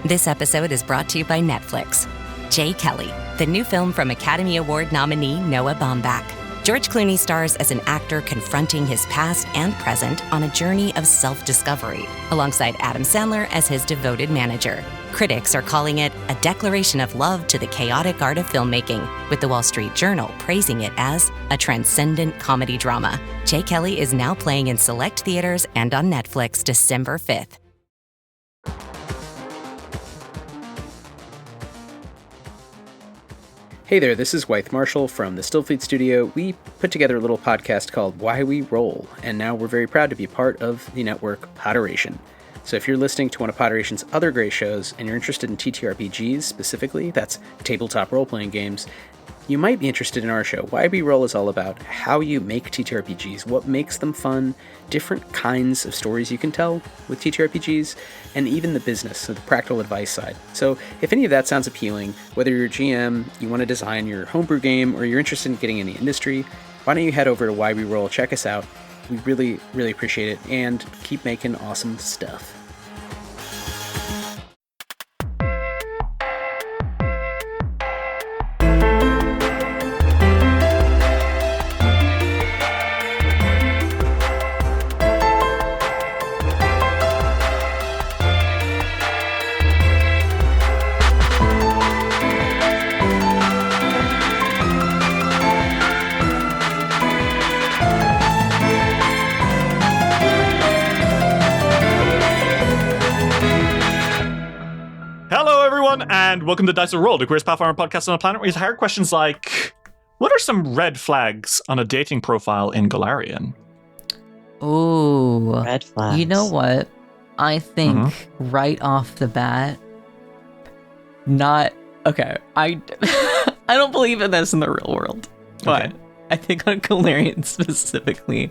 This episode is brought to you by Netflix. Jay Kelly, the new film from Academy Award nominee Noah Baumbach. George Clooney stars as an actor confronting his past and present on a journey of self-discovery, alongside Adam Sandler as his devoted manager. Critics are calling it a declaration of love to the chaotic art of filmmaking, with the Wall Street Journal praising it as a transcendent comedy drama. Jay Kelly is now playing in select theaters and on Netflix December 5th. Hey there, this is Wythe Marshall from the Stillfleet Studio. We put together a little podcast called Why We Roll, and now we're very proud to be part of the network Podderation. So if you're listening to one of Podderation's other great shows, and you're interested in TTRPGs specifically, that's tabletop role-playing games, you might be interested in our show. Why We Roll is all about how you make TTRPGs, what makes them fun, different kinds of stories you can tell with TTRPGs, and even the business, so the practical advice side. So if any of that sounds appealing, whether you're a GM, you want to design your homebrew game, or you're interested in getting in the industry, why don't you head over to Why We Roll, check us out. We really, really appreciate it, and keep making awesome stuff. And welcome to Dice of Roll, the Queerest Pathfinder Podcast on a planet where you hear questions like, what are some red flags on a dating profile in Golarion? Ooh. Red flags. You know what? I think right off the bat, okay, I don't believe in this in the real world, but okay. I think on Golarion specifically,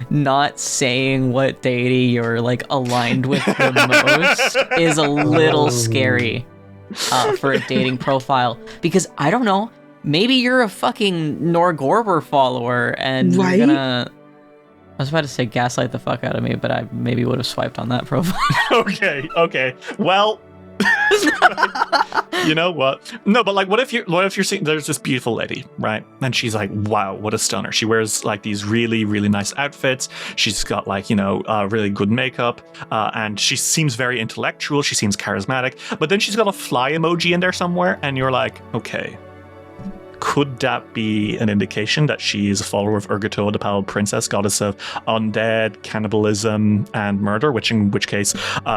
not saying what deity you're like aligned with the most is a little scary. For a dating profile, because I don't know, maybe you're a fucking Norgorber follower and you're gonna, I was about to say gaslight the fuck out of me, but I maybe would have swiped on that profile. Okay, well, you know what? No, but like, what if you're seeing, there's this beautiful lady, right? And she's like, wow, what a stunner. She wears like these really, really nice outfits. She's got like, really good makeup, and she seems very intellectual. She seems charismatic, but then she's got a fly emoji in there somewhere, and you're like, okay, could that be an indication that she is a follower of Urgato, the Pale Princess, goddess of undead, cannibalism, and murder? In which case,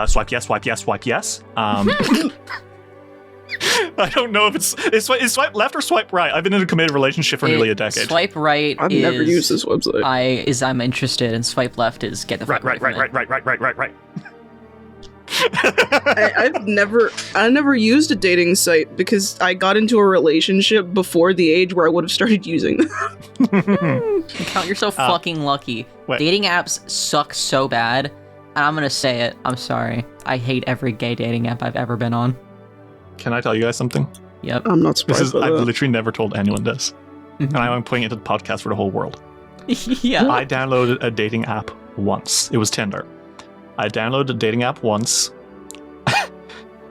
swipe yes, swipe yes, swipe yes. I don't know if it's swipe left or swipe right. I've been in a committed relationship for nearly a decade. Swipe right. I've never used this website. I'm interested, and swipe left is get the fuck right. I've never used a dating site because I got into a relationship before the age where I would have started using them. Count yourself fucking lucky. Wait. Dating apps suck so bad, and I'm gonna say it. I'm sorry. I hate every gay dating app I've ever been on. Can I tell you guys something? Yep. I'm not surprised. I've literally never told anyone this, and I'm putting it to the podcast for the whole world. Yeah. I downloaded a dating app once. It was Tinder. I downloaded a dating app once,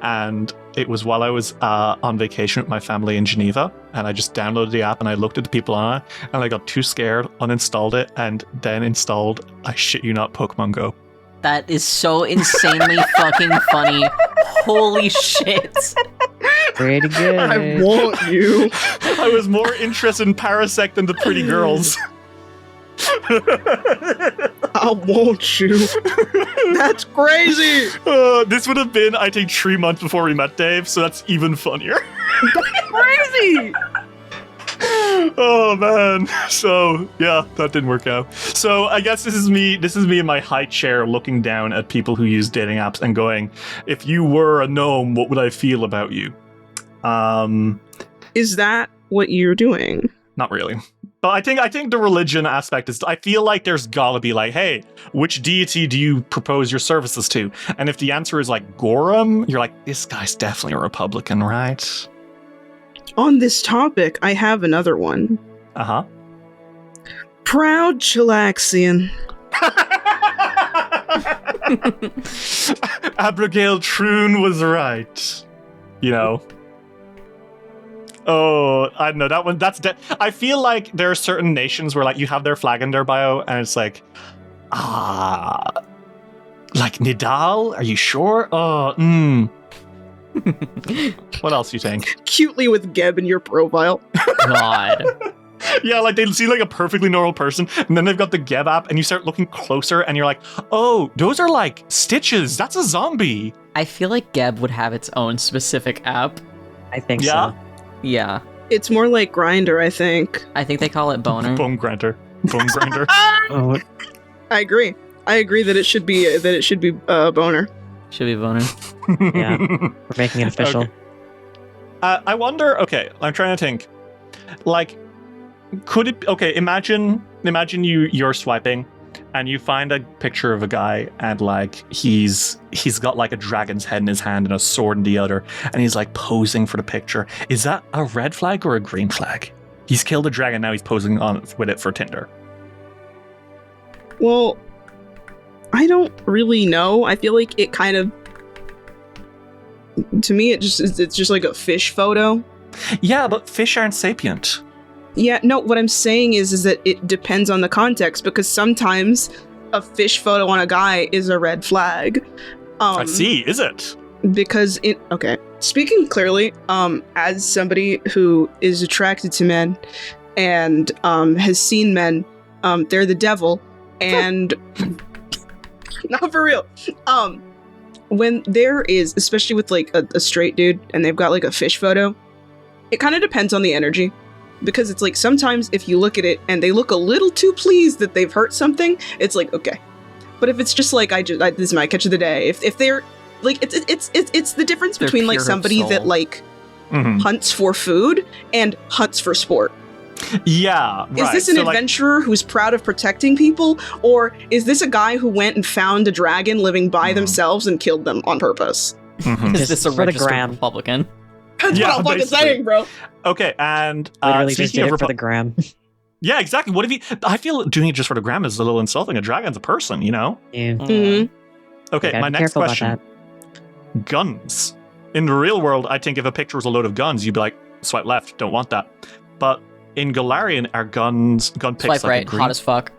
and it was while I was on vacation with my family in Geneva, and I just downloaded the app and I looked at the people on it, and I got too scared, uninstalled it, and then installed, I shit you not, Pokemon Go. That is so insanely fucking funny. Holy shit. Pretty good. I want you. I was more interested in Parasect than the pretty girls. I want you. That's crazy. This would have been, I think, 3 months before we met Dave, so that's even funnier. That's crazy. Oh man. So yeah, that didn't work out. So I guess this is me in my high chair looking down at people who use dating apps and going, if you were a gnome, what would I feel about you? Is that what you're doing? Not really. But I think the religion aspect is, I feel like there's gotta be like, hey, which deity do you propose your services to? And if the answer is like Gorham, you're like, this guy's definitely a Republican, right? On this topic, I have another one. Uh-huh. Proud Chilaxian. Abigail Troon was right. You know. Oh, I don't know that one. I feel like there are certain nations where like you have their flag in their bio, and it's like, like Nidal. Are you sure? What else do you think? Cutely with Geb in your profile. God. Yeah, like they see like a perfectly normal person, and then they've got the Geb app, and you start looking closer, and you're like, oh, those are like stitches. That's a zombie. I feel like Geb would have its own specific app. I think Yeah? so. Yeah. It's more like Grinder, I think. I think they call it Boner. Bone grinder. Oh, I agree. I agree that it should be Boner. Should be Boner. yeah. We're making it official. Okay. I wonder. Okay, I'm trying to think. Like, could it? Okay, imagine you're swiping, and you find a picture of a guy, and like he's got like a dragon's head in his hand and a sword in the other, and he's like posing for the picture. Is that a red flag or a green flag? He's killed a dragon, now he's posing on with it for Tinder. Well, I don't really know. I feel like it kind of, to me, it's just like a fish photo. Yeah, but fish aren't sapient. Yeah, no, what I'm saying is that it depends on the context, because sometimes a fish photo on a guy is a red flag. I see. Is it? Because speaking clearly, as somebody who is attracted to men and has seen men, they're the devil, and not for real. When there is, especially with like a straight dude and they've got like a fish photo, it kind of depends on the energy. Because it's like sometimes if you look at it and they look a little too pleased that they've hurt something, it's like, okay. But if it's just like this is my catch of the day. If they're like it's the difference They're between like pure of somebody soul. that like Mhm. hunts for food and hunts for sport. Yeah. Right. Is this an So, like, adventurer who's proud of protecting people, or is this a guy who went and found a dragon living by themselves and killed them on purpose? mhm. Is this a For the registered gram. Republican? That's Yeah, what I'm fucking basically. saying, bro. Okay, and Literally just speaking did of it for the gram. yeah, exactly. What if he? I feel doing it just for the gram is a little insulting. A dragon's a person, you know. Yeah. Mhm. Okay, Gotta my be next careful about question: guns. In the real world, I think if a picture was a load of guns, you'd be like, swipe left, don't want that. But in Galarian, are gun picks Swipe like a right, green? hot as fuck.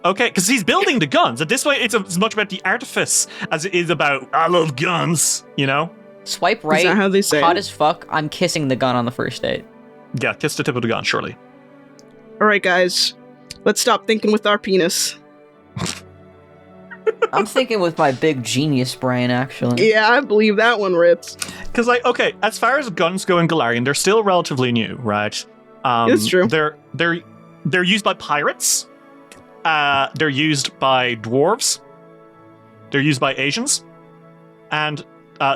Okay, because he's building the guns. At this point, it's as much about the artifice as it is about I love guns. You know? Swipe right, Is that how they say hot it? as fuck. I'm kissing the gun on the first date. Yeah, kiss the tip of the gun, surely. All right, guys, let's stop thinking with our penis. I'm thinking with my big genius brain, actually. Yeah, I believe that one, Ritz. Because, like, okay, as far as guns go in Galarian, they're still relatively new, right? It's true. They're used by pirates. They're used by dwarves. They're used by Asians, and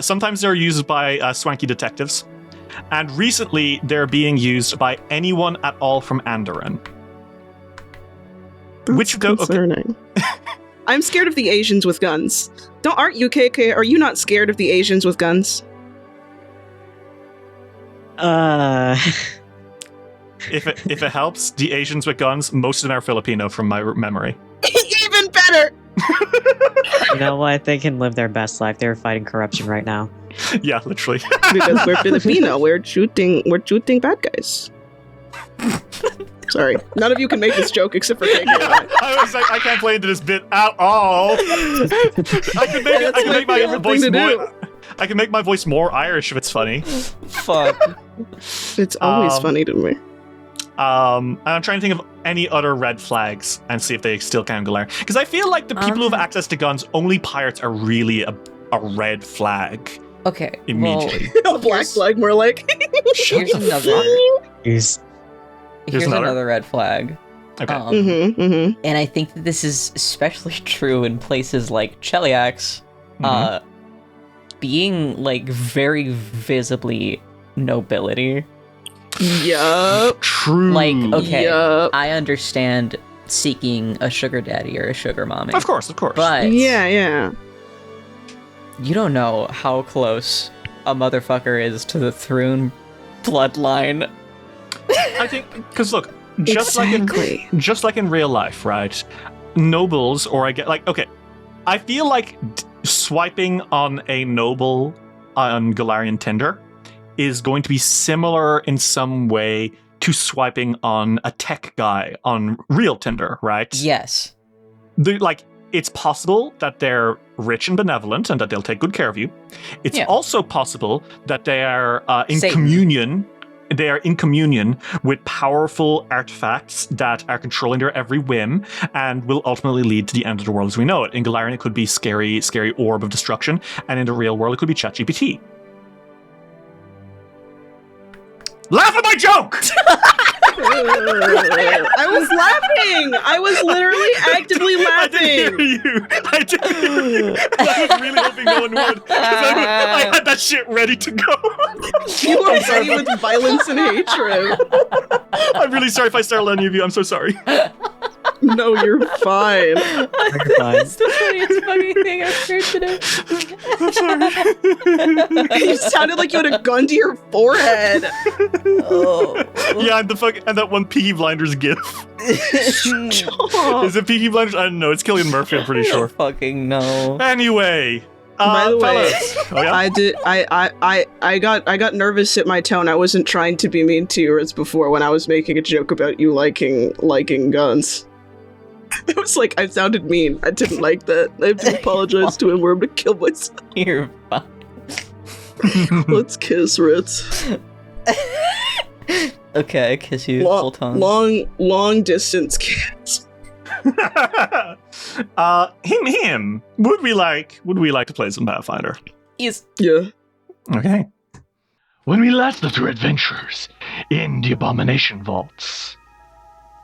sometimes they're used by swanky detectives. And recently, they're being used by anyone at all from Andoran. That's concerning. I'm scared of the Asians with guns. Aren't you, KK? Are you not scared of the Asians with guns? If it helps, the Asians with guns, most of them are Filipino from my memory. Even better. You know what? They can live their best life. They're fighting corruption right now. Yeah, literally. Because we're Filipino. We're shooting bad guys. Sorry, none of you can make this joke except for KK. I was like, I can't play into this bit at all. I can make my voice more Irish if it's funny. Fuck. It's always funny to me. And I'm trying to think of any other red flags and see if they still count Galarian. Because I feel like the people who have access to guns, only pirates are really a red flag Okay. immediately. A black flag, more like. Here's another. Here's Here's another red flag. Okay. Mm-hmm. And I think that this is especially true in places like Cheliax, being like very visibly nobility. Yup. True. Like, okay, Yup. I understand seeking a sugar daddy or a sugar mommy. Of course. But Yeah. you don't know how close a motherfucker is to the Thrune bloodline. I think because look, just like in real life, right? Nobles, or I feel like swiping on a noble on Galarian Tinder is going to be similar in some way to swiping on a tech guy on real Tinder, right? Yes. It's possible that they're rich and benevolent and that they'll take good care of you. It's also possible that they are in Satan. communion. They are in communion with powerful artifacts that are controlling their every whim and will ultimately lead to the end of the world as we know it. In Galarian, it could be scary orb of destruction, and in the real world, it could be ChatGPT. Laugh at my joke! I was laughing. I was literally actively laughing. I didn't hear you. I was really hoping no one would. 'Cause I had that shit ready to go. You are ready with violence and hatred. I'm really sorry if I startled any of you. I'm so sorry. No, you're fine. You're fine. That's the funniest fucking thing I've heard today. I'm sorry. You sounded like you had a gun to your forehead. Oh. Yeah, and that one Peaky Blinders gif. Is it Peaky Blinders? I don't know. It's Cillian Murphy, I'm pretty sure. Fucking no. Anyway. By the way, fellas. Oh, yeah? I got nervous at my tone. I wasn't trying to be mean to you as before when I was making a joke about you liking guns. It was like I sounded mean. I didn't like that. I have to apologize to him or I'm gonna kill myself. You're fine. Let's kiss, Ritz. Okay, I kiss you full time. Long distance kiss. Him. Would we like to play some Pathfinder? Yes. Yeah. Okay. When we last left our adventures in the Abomination vaults,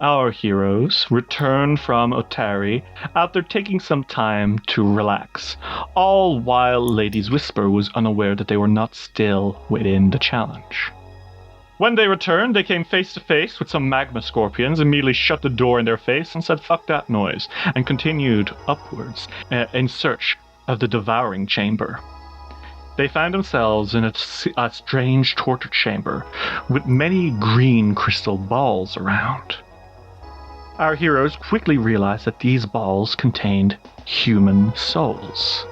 our heroes returned from Otari after taking some time to relax, all while Lady's Whisper was unaware that they were not still within the challenge. When they returned, they came face to face with some magma scorpions, immediately shut the door in their face and said fuck that noise, and continued upwards in search of the devouring chamber. They found themselves in a strange torture chamber with many green crystal balls around. Our heroes quickly realized that these balls contained human souls.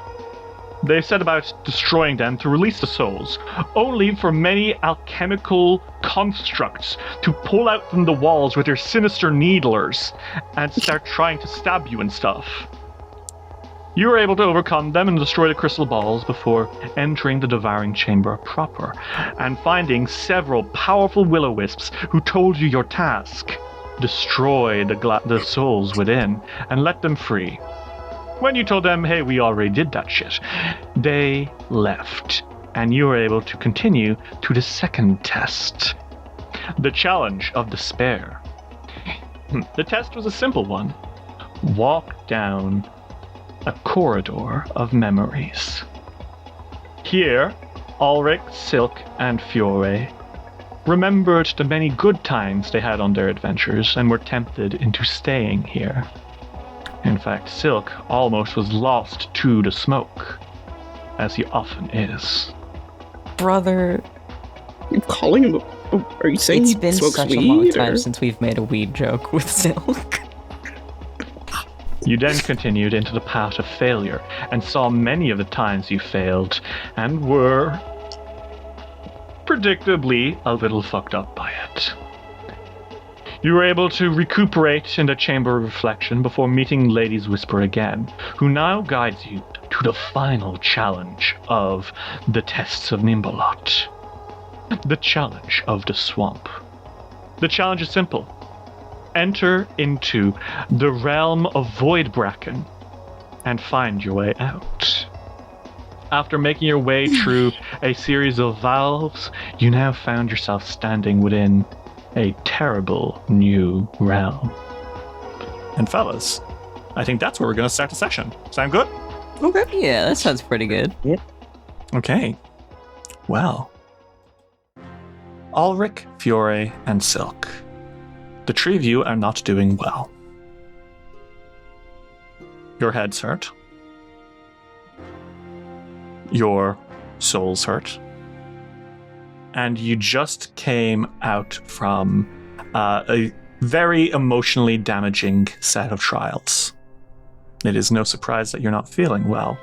They set about destroying them to release the souls, only for many alchemical constructs to pull out from the walls with their sinister needlers and start trying to stab you and stuff. You were able to overcome them and destroy the crystal balls before entering the devouring chamber proper and finding several powerful will-o-wisps who told you your task. Destroy the souls within and let them free. When you told them, hey, we already did that shit, they left, and you were able to continue to the second test. The challenge of despair. The test was a simple one. Walk down a corridor of memories. Here, Ulrich, Silk, and Fiore remembered the many good times they had on their adventures and were tempted into staying here. In fact, Silk almost was lost to the smoke, as he often is. Brother, You're calling him are you saying it's he been smokes such weed, a long time or? since we've made a weed joke with Silk. You then continued into the path of failure and saw many of the times you failed and were predictably a little fucked up by it. You were able to recuperate in the Chamber of Reflection before meeting Lady's Whisper again, who now guides you to the final challenge of the tests of Nhimbaloth. The challenge of the swamp. The challenge is simple. Enter into the realm of Voidbracken and find your way out. After making your way through a series of valves, you now found yourself standing within a terrible new realm. And fellas, I think that's where we're going to start the session. Sound good? Okay. Yeah, that sounds pretty good. Okay. Well. Ulrich, Fiore, and Silk. The three of you are not doing well. Your heads hurt. Your souls hurt. And you just came out from a very emotionally damaging set of trials. It is no surprise that you're not feeling well.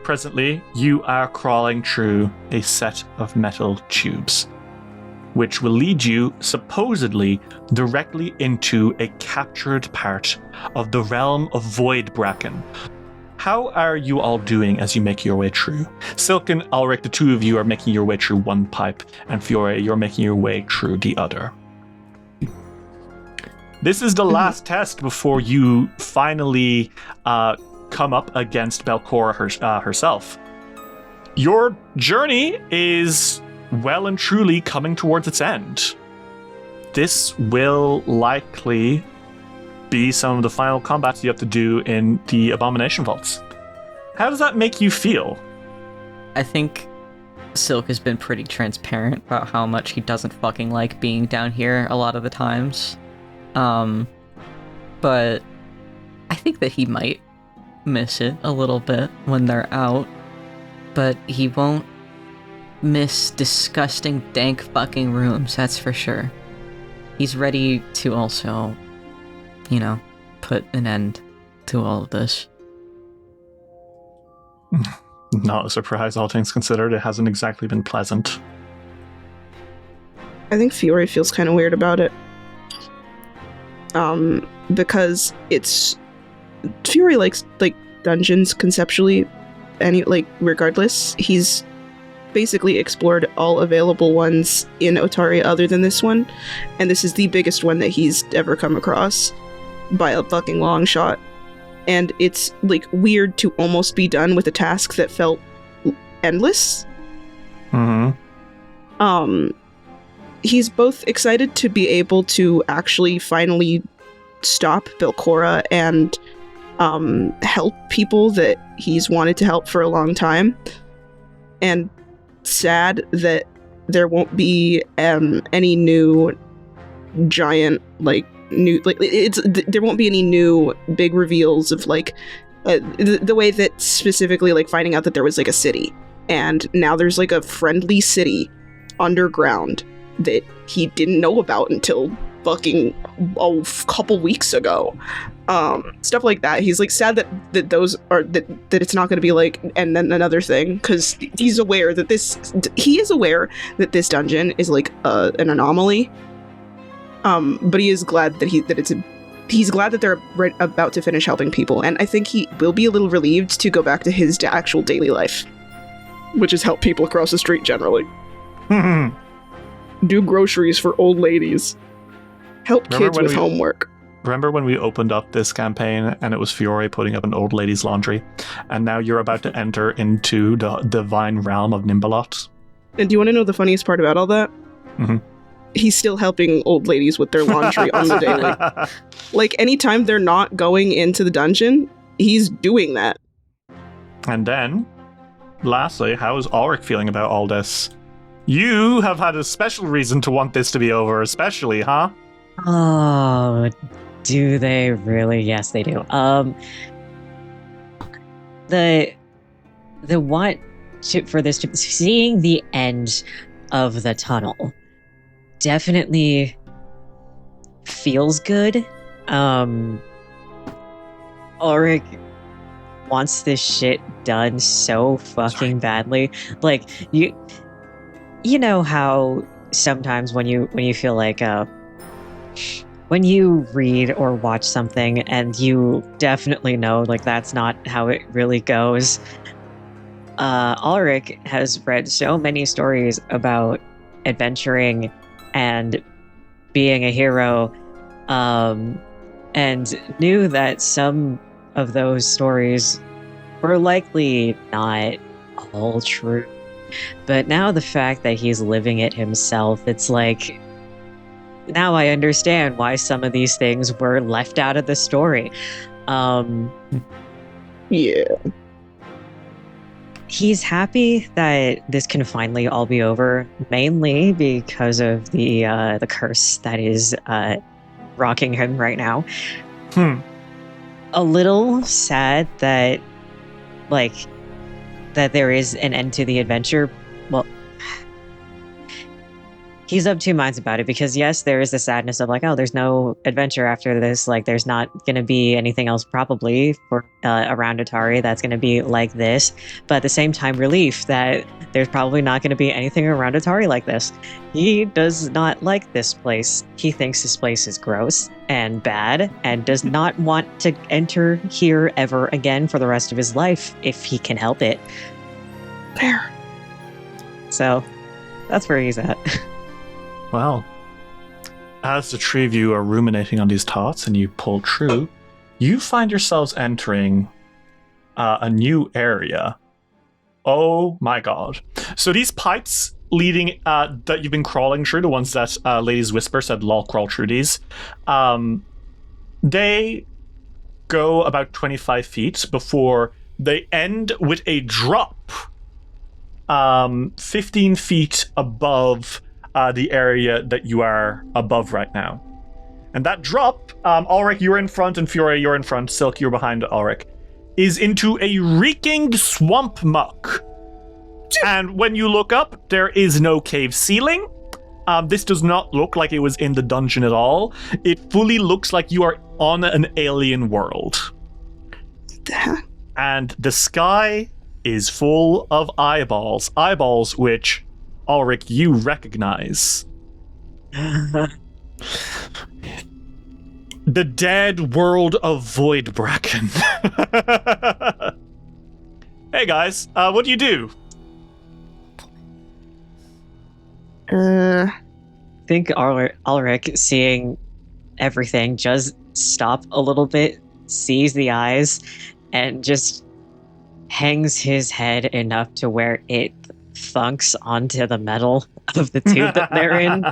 presently, you are crawling through a set of metal tubes, which will lead you, supposedly, directly into a captured part of the realm of Voidbracken. How are you all doing as you make your way through? Silk and Ulrich, the two of you are making your way through one pipe, and Fiore, you're making your way through the other. This is the last test before you finally come up against Belcorra herself. Your journey is well and truly coming towards its end. This will likely be some of the final combats you have to do in the Abomination Vaults. How does that make you feel? I think Silk has been pretty transparent about how much he doesn't fucking like being down here a lot of the times. But I think that he might miss it a little bit when they're out, but he won't miss disgusting, dank fucking rooms, that's for sure. He's ready to also, put an end to all of this. Not a surprise, all things considered. It hasn't exactly been pleasant. I think Fiore feels kind of weird about it. Because Fiore likes dungeons conceptually, and regardless, he's basically explored all available ones in Otari other than this one, and this is the biggest one that he's ever come across by a fucking long shot. And it's weird to almost be done with a task that felt endless. He's both excited to be able to actually finally stop Belcorra and help people that he's wanted to help for a long time, and sad that there won't be any new giant there won't be any new big reveals of the way that specifically finding out that there was a city, and now there's a friendly city underground that he didn't know about until fucking a couple weeks ago. Stuff like that. He's sad that those are that it's not going to be and then another thing, because he is aware that this dungeon is an anomaly. But he is glad that he's glad that they're about to finish helping people, and I think he will be a little relieved to go back to his actual daily life, which is help people across the street generally. Do groceries for old ladies. Help kids with homework. Remember when we opened up this campaign and it was Fiore putting up an old lady's laundry, and now you're about to enter into the divine realm of Nhimbaloth? And do you want to know the funniest part about all that? He's still helping old ladies with their laundry on the daily. Anytime they're not going into the dungeon, he's doing that. And then, lastly, how is Ulrich feeling about all this? You have had a special reason to want this to be over, especially, huh? Oh, do they really? Yes, they do. The want for this to seeing the end of the tunnel definitely feels good. Ulrich wants this shit done so fucking badly. You know how sometimes when you feel when you read or watch something and you definitely know that's not how it really goes. Ulrich has read so many stories about adventuring and being a hero, and knew that some of those stories were likely not all true. But now the fact that he's living it himself, it's now I understand why some of these things were left out of the story. Yeah. He's happy that this can finally all be over, mainly because of the curse that is rocking him right now. A little sad that that there is an end to the adventure. Well, he's of two minds about it, because yes, there is the sadness of like, oh, there's no adventure after this. Like, there's not going to be anything else probably for around Otari that's going to be like this. But at the same time, relief that there's probably not going to be anything around Otari like this. He does not like this place. He thinks this place is gross and bad and does not want to enter here ever again for the rest of his life if he can help it. Fair. So that's where he's at. Well, as the three of you are ruminating on these thoughts and you pull true, you find yourselves entering a new area. Oh my god. So these pipes leading that you've been crawling through, the ones that Lady's Whisper said lol crawl through these, they go about 25 feet before they end with a drop 15 feet above the area that you are above right now. And that drop, Ulrich, you're in front, and Fiore, you're in front, Silk, you're behind Ulrich, is into a reeking swamp muck. And when you look up, there is no cave ceiling. This does not look like it was in the dungeon at all. It fully looks like you are on an alien world. And the sky is full of eyeballs. Eyeballs which, Ulrich, you recognize. The dead world of Voidbracken. Hey guys, what do you do? I think Ulrich, seeing everything, just stop a little bit, sees the eyes, and just hangs his head enough to where it thunks onto the metal of the tube that they're in.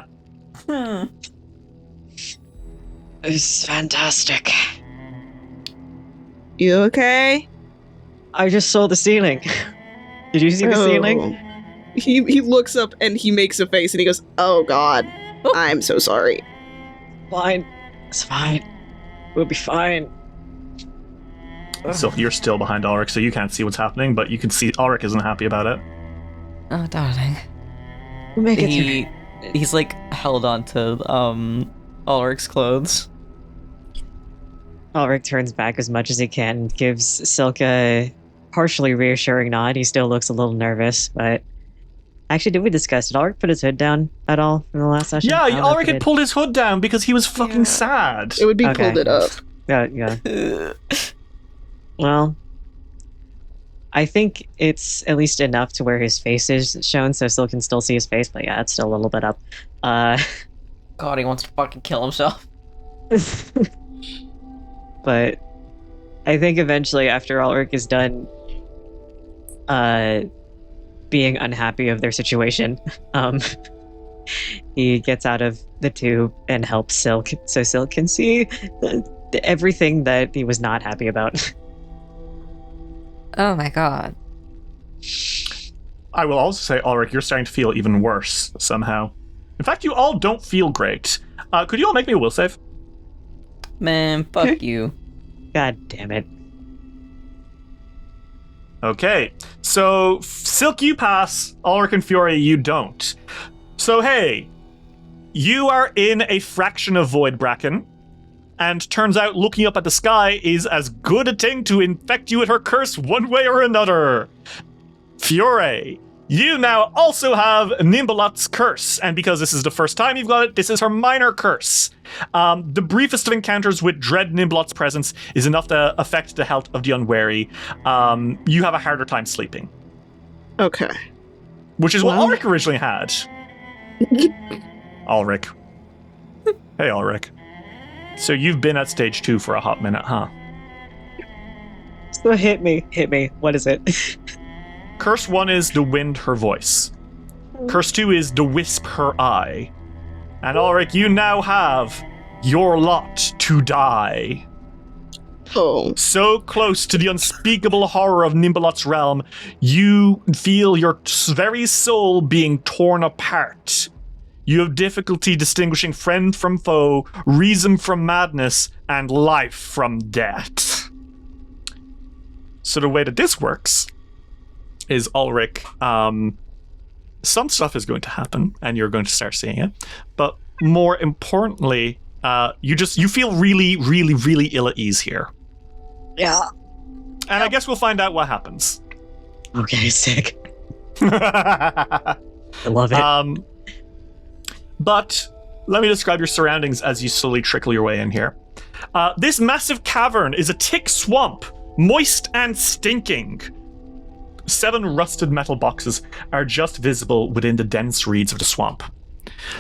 It's fantastic. You okay? I just saw the ceiling. Did you see the ceiling? He looks up and he makes a face and he goes, "Oh God, I'm so sorry." Fine. It's fine. We'll be fine. So you're still behind Ulrich, so you can't see what's happening, but you can see Ulrich isn't happy about it. Oh, darling. We'll make it through. He's like held onto Ulrich's clothes. Ulrich turns back as much as he can, gives Silk a partially reassuring nod. He still looks a little nervous, but... Actually, did we discuss, did Ulrich put his hood down at all in the last session? Yeah, Ulrich had pulled his hood down because he was fucking sad. It would be pulled it up. Yeah. Well, I think it's at least enough to where his face is shown, so Silk can still see his face, but yeah, it's still a little bit up. God, he wants to fucking kill himself. But I think eventually, after Ulrich is done being unhappy of their situation, he gets out of the tube and helps Silk, so Silk can see everything that he was not happy about. Oh my god. I will also say, Ulrich, you're starting to feel even worse somehow. In fact, you all don't feel great. Could you all make me a will save? Man, fuck you. God damn it. Okay, so Silk, you pass. Ulrich and Fiore, you don't. So hey, you are in a fraction of Voidbracken, and turns out looking up at the sky is as good a thing to infect you with her curse one way or another. Fiore, you now also have Nhimbaloth's curse, and because this is the first time you've got it, this is her minor curse. The briefest of encounters with dread Nhimbaloth's presence is enough to affect the health of the unwary. You have a harder time sleeping. Okay. Which is what Ulrich originally had. Ulrich. Hey, Ulrich. So you've been at stage 2 for a hot minute, huh? So hit me. What is it? Curse 1 is the wind her voice. Curse 2 is the wisp her eye. And Ulrich, you now have your lot to die. Oh. So close to the unspeakable horror of Nhimbaloth's realm, you feel your very soul being torn apart. You have difficulty distinguishing friend from foe, reason from madness, and life from death. So the way that this works is Ulrich, some stuff is going to happen, and you're going to start seeing it. But more importantly, you feel really, really, really ill at ease here. Yeah. And I guess we'll find out what happens. Okay, sick. I love it. But let me describe your surroundings as you slowly trickle your way in here. This massive cavern is a thick swamp, moist and stinking. 7 rusted metal boxes are just visible within the dense reeds of the swamp.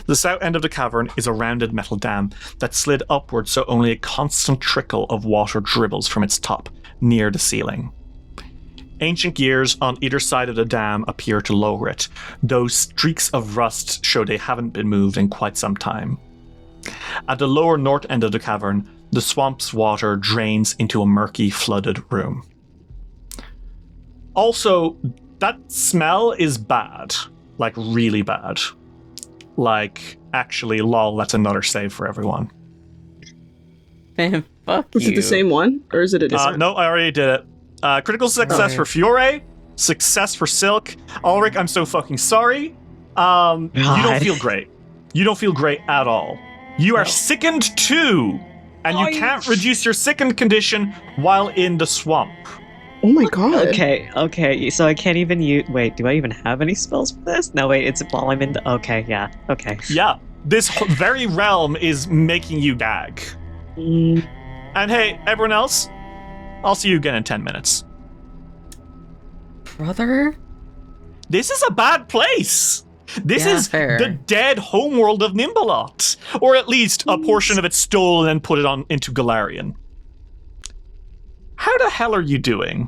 The south end of the cavern is a rounded metal dam that slid upward so only a constant trickle of water dribbles from its top near the ceiling. Ancient gears on either side of the dam appear to lower it, though streaks of rust show they haven't been moved in quite some time. At the lower north end of the cavern, the swamp's water drains into a murky, flooded room. Also, that smell is bad. Like, really bad. Like, actually, lol, that's another save for everyone. Man, fuck Is you. it the same one? Or is it a different? No, I already did it. Critical success for Fiore, success for Silk. Ulrich, I'm so fucking sorry. You don't feel great. You don't feel great at all. You are sickened too, and you can't reduce your sickened condition while in the swamp. Oh my god. Okay, so I can't even use... Wait, do I even have any spells for this? No, wait, it's while I'm in the... Okay, yeah, okay. Yeah, this very realm is making you gag. And hey, everyone else, I'll see you again in 10 minutes. Brother? This is a bad place. This Yeah, is fair. the dead homeworld of Nhimbaloth, or at least a portion of it stolen and put it on into Galarian. How the hell are you doing?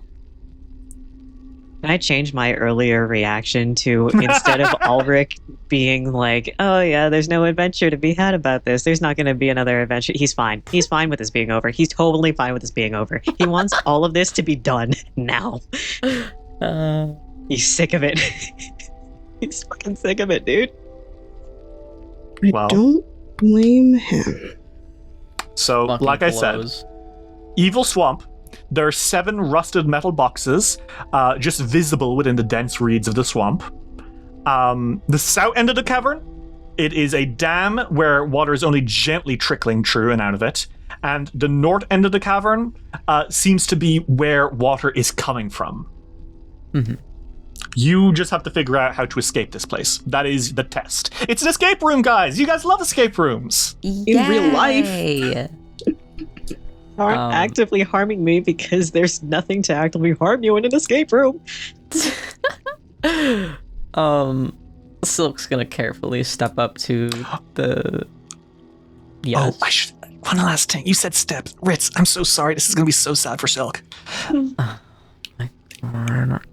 Can I change my earlier reaction to, instead of Ulrich being like, oh yeah, there's no adventure to be had about this, there's not going to be another adventure. He's fine. He's fine with this being over. He's totally fine with this being over. He wants all of this to be done now. He's sick of it. He's fucking sick of it, dude. I Wow. don't blame him. So, Fucking like I blows. said, Evil Swamp. There are 7 rusted metal boxes just visible within the dense reeds of the swamp. The south end of the cavern, it is a dam where water is only gently trickling through and out of it. And the north end of the cavern seems to be where water is coming from. Mm-hmm. You just have to figure out how to escape this place. That is the test. It's an escape room, guys. You guys love escape rooms. In real life. Yay. Aren't actively harming me because there's nothing to actively harm you in an escape room. Silk's gonna carefully step up to the... Yes. Oh, I should... One last thing. You said steps. Ritz, I'm so sorry. This is going to be so sad for Silk.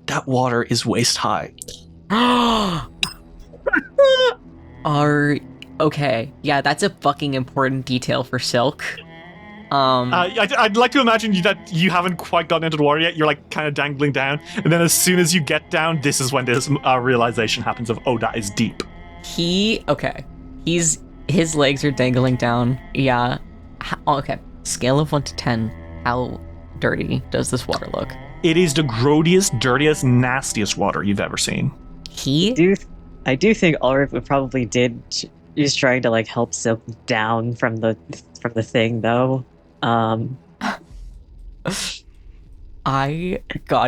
That water is waist high. Okay, yeah, that's a fucking important detail for Silk. I'd like to imagine that you haven't quite gotten into the water yet. You're like kind of dangling down, and then as soon as you get down, this is when this realization happens of, oh, that is deep. His legs are dangling down. Yeah. Okay. Scale of 1 to 10. How dirty does this water look? It is the grodiest, dirtiest, nastiest water you've ever seen. I do think Ulrich would probably is trying to like help Silk down from the thing though. God,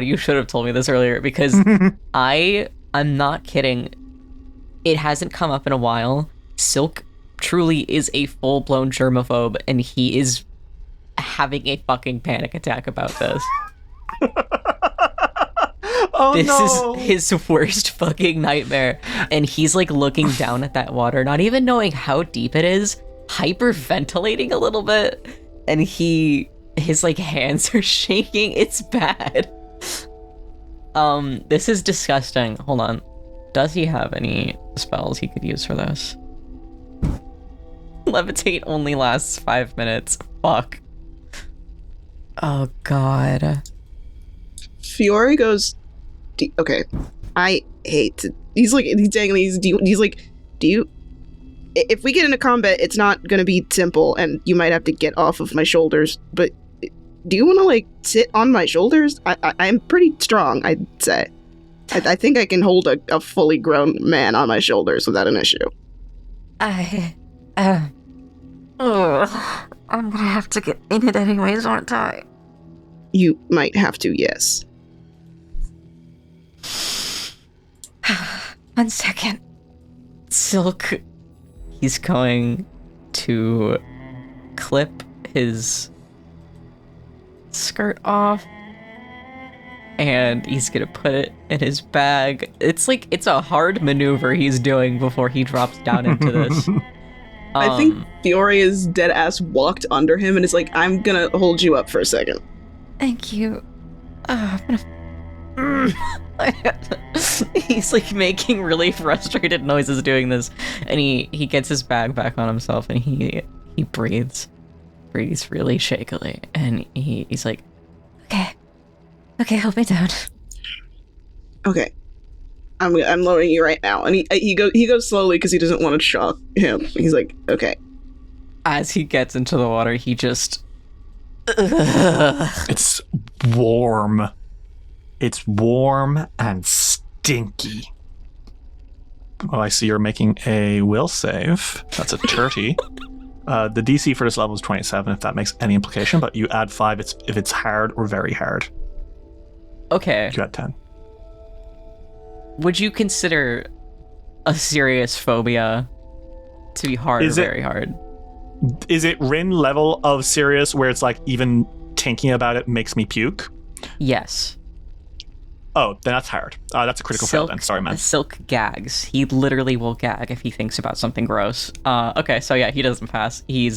you should have told me this earlier because I'm not kidding. It hasn't come up in a while. Silk truly is a full-blown germaphobe, and he is having a fucking panic attack about this. Oh, This is his worst fucking nightmare. And he's like looking down at that water, not even knowing how deep it is, hyperventilating a little bit, and his like hands are shaking. It's bad. This is disgusting. Hold on. Does he have any spells he could use for this? Levitate only lasts 5 minutes. Fuck. Oh god. Fiore goes, okay, I hate to, he's dangling, he's like, do you, if we get into combat, it's not gonna be simple, and you might have to get off of my shoulders, but do you want to, like, sit on my shoulders? I'm pretty strong, I'd say. I think I can hold a fully grown man on my shoulders without an issue. I'm gonna have to get in it anyways, aren't I? You might have to, yes. 1 second. Silk, he's going to clip his skirt off, and he's gonna put it in his bag. It's a hard maneuver he's doing before he drops down into this. I think Fiore is dead ass walked under him and is like, I'm gonna hold you up for a second. Thank you. He's like making really frustrated noises doing this, and he gets his bag back on himself, and he breathes really shakily, and he's like, Okay, help me down. Okay, I'm lowering you right now, and he goes slowly because he doesn't want to shock him. He's like, okay. As he gets into the water, he just. It's warm. It's warm and stinky. Oh, I see you're making a will save. That's a 30. The DC for this level is 27, if that makes any implication, but you add 5 if it's hard or very hard. Okay. You add 10. Would you consider a serious phobia to be hard or very hard? Is it Rin level of serious where it's like even thinking about it makes me puke? Yes. Oh, then that's hard. That's a critical fail then. Sorry, man. Silk gags. He literally will gag if he thinks about something gross. Okay, so yeah, he doesn't pass. He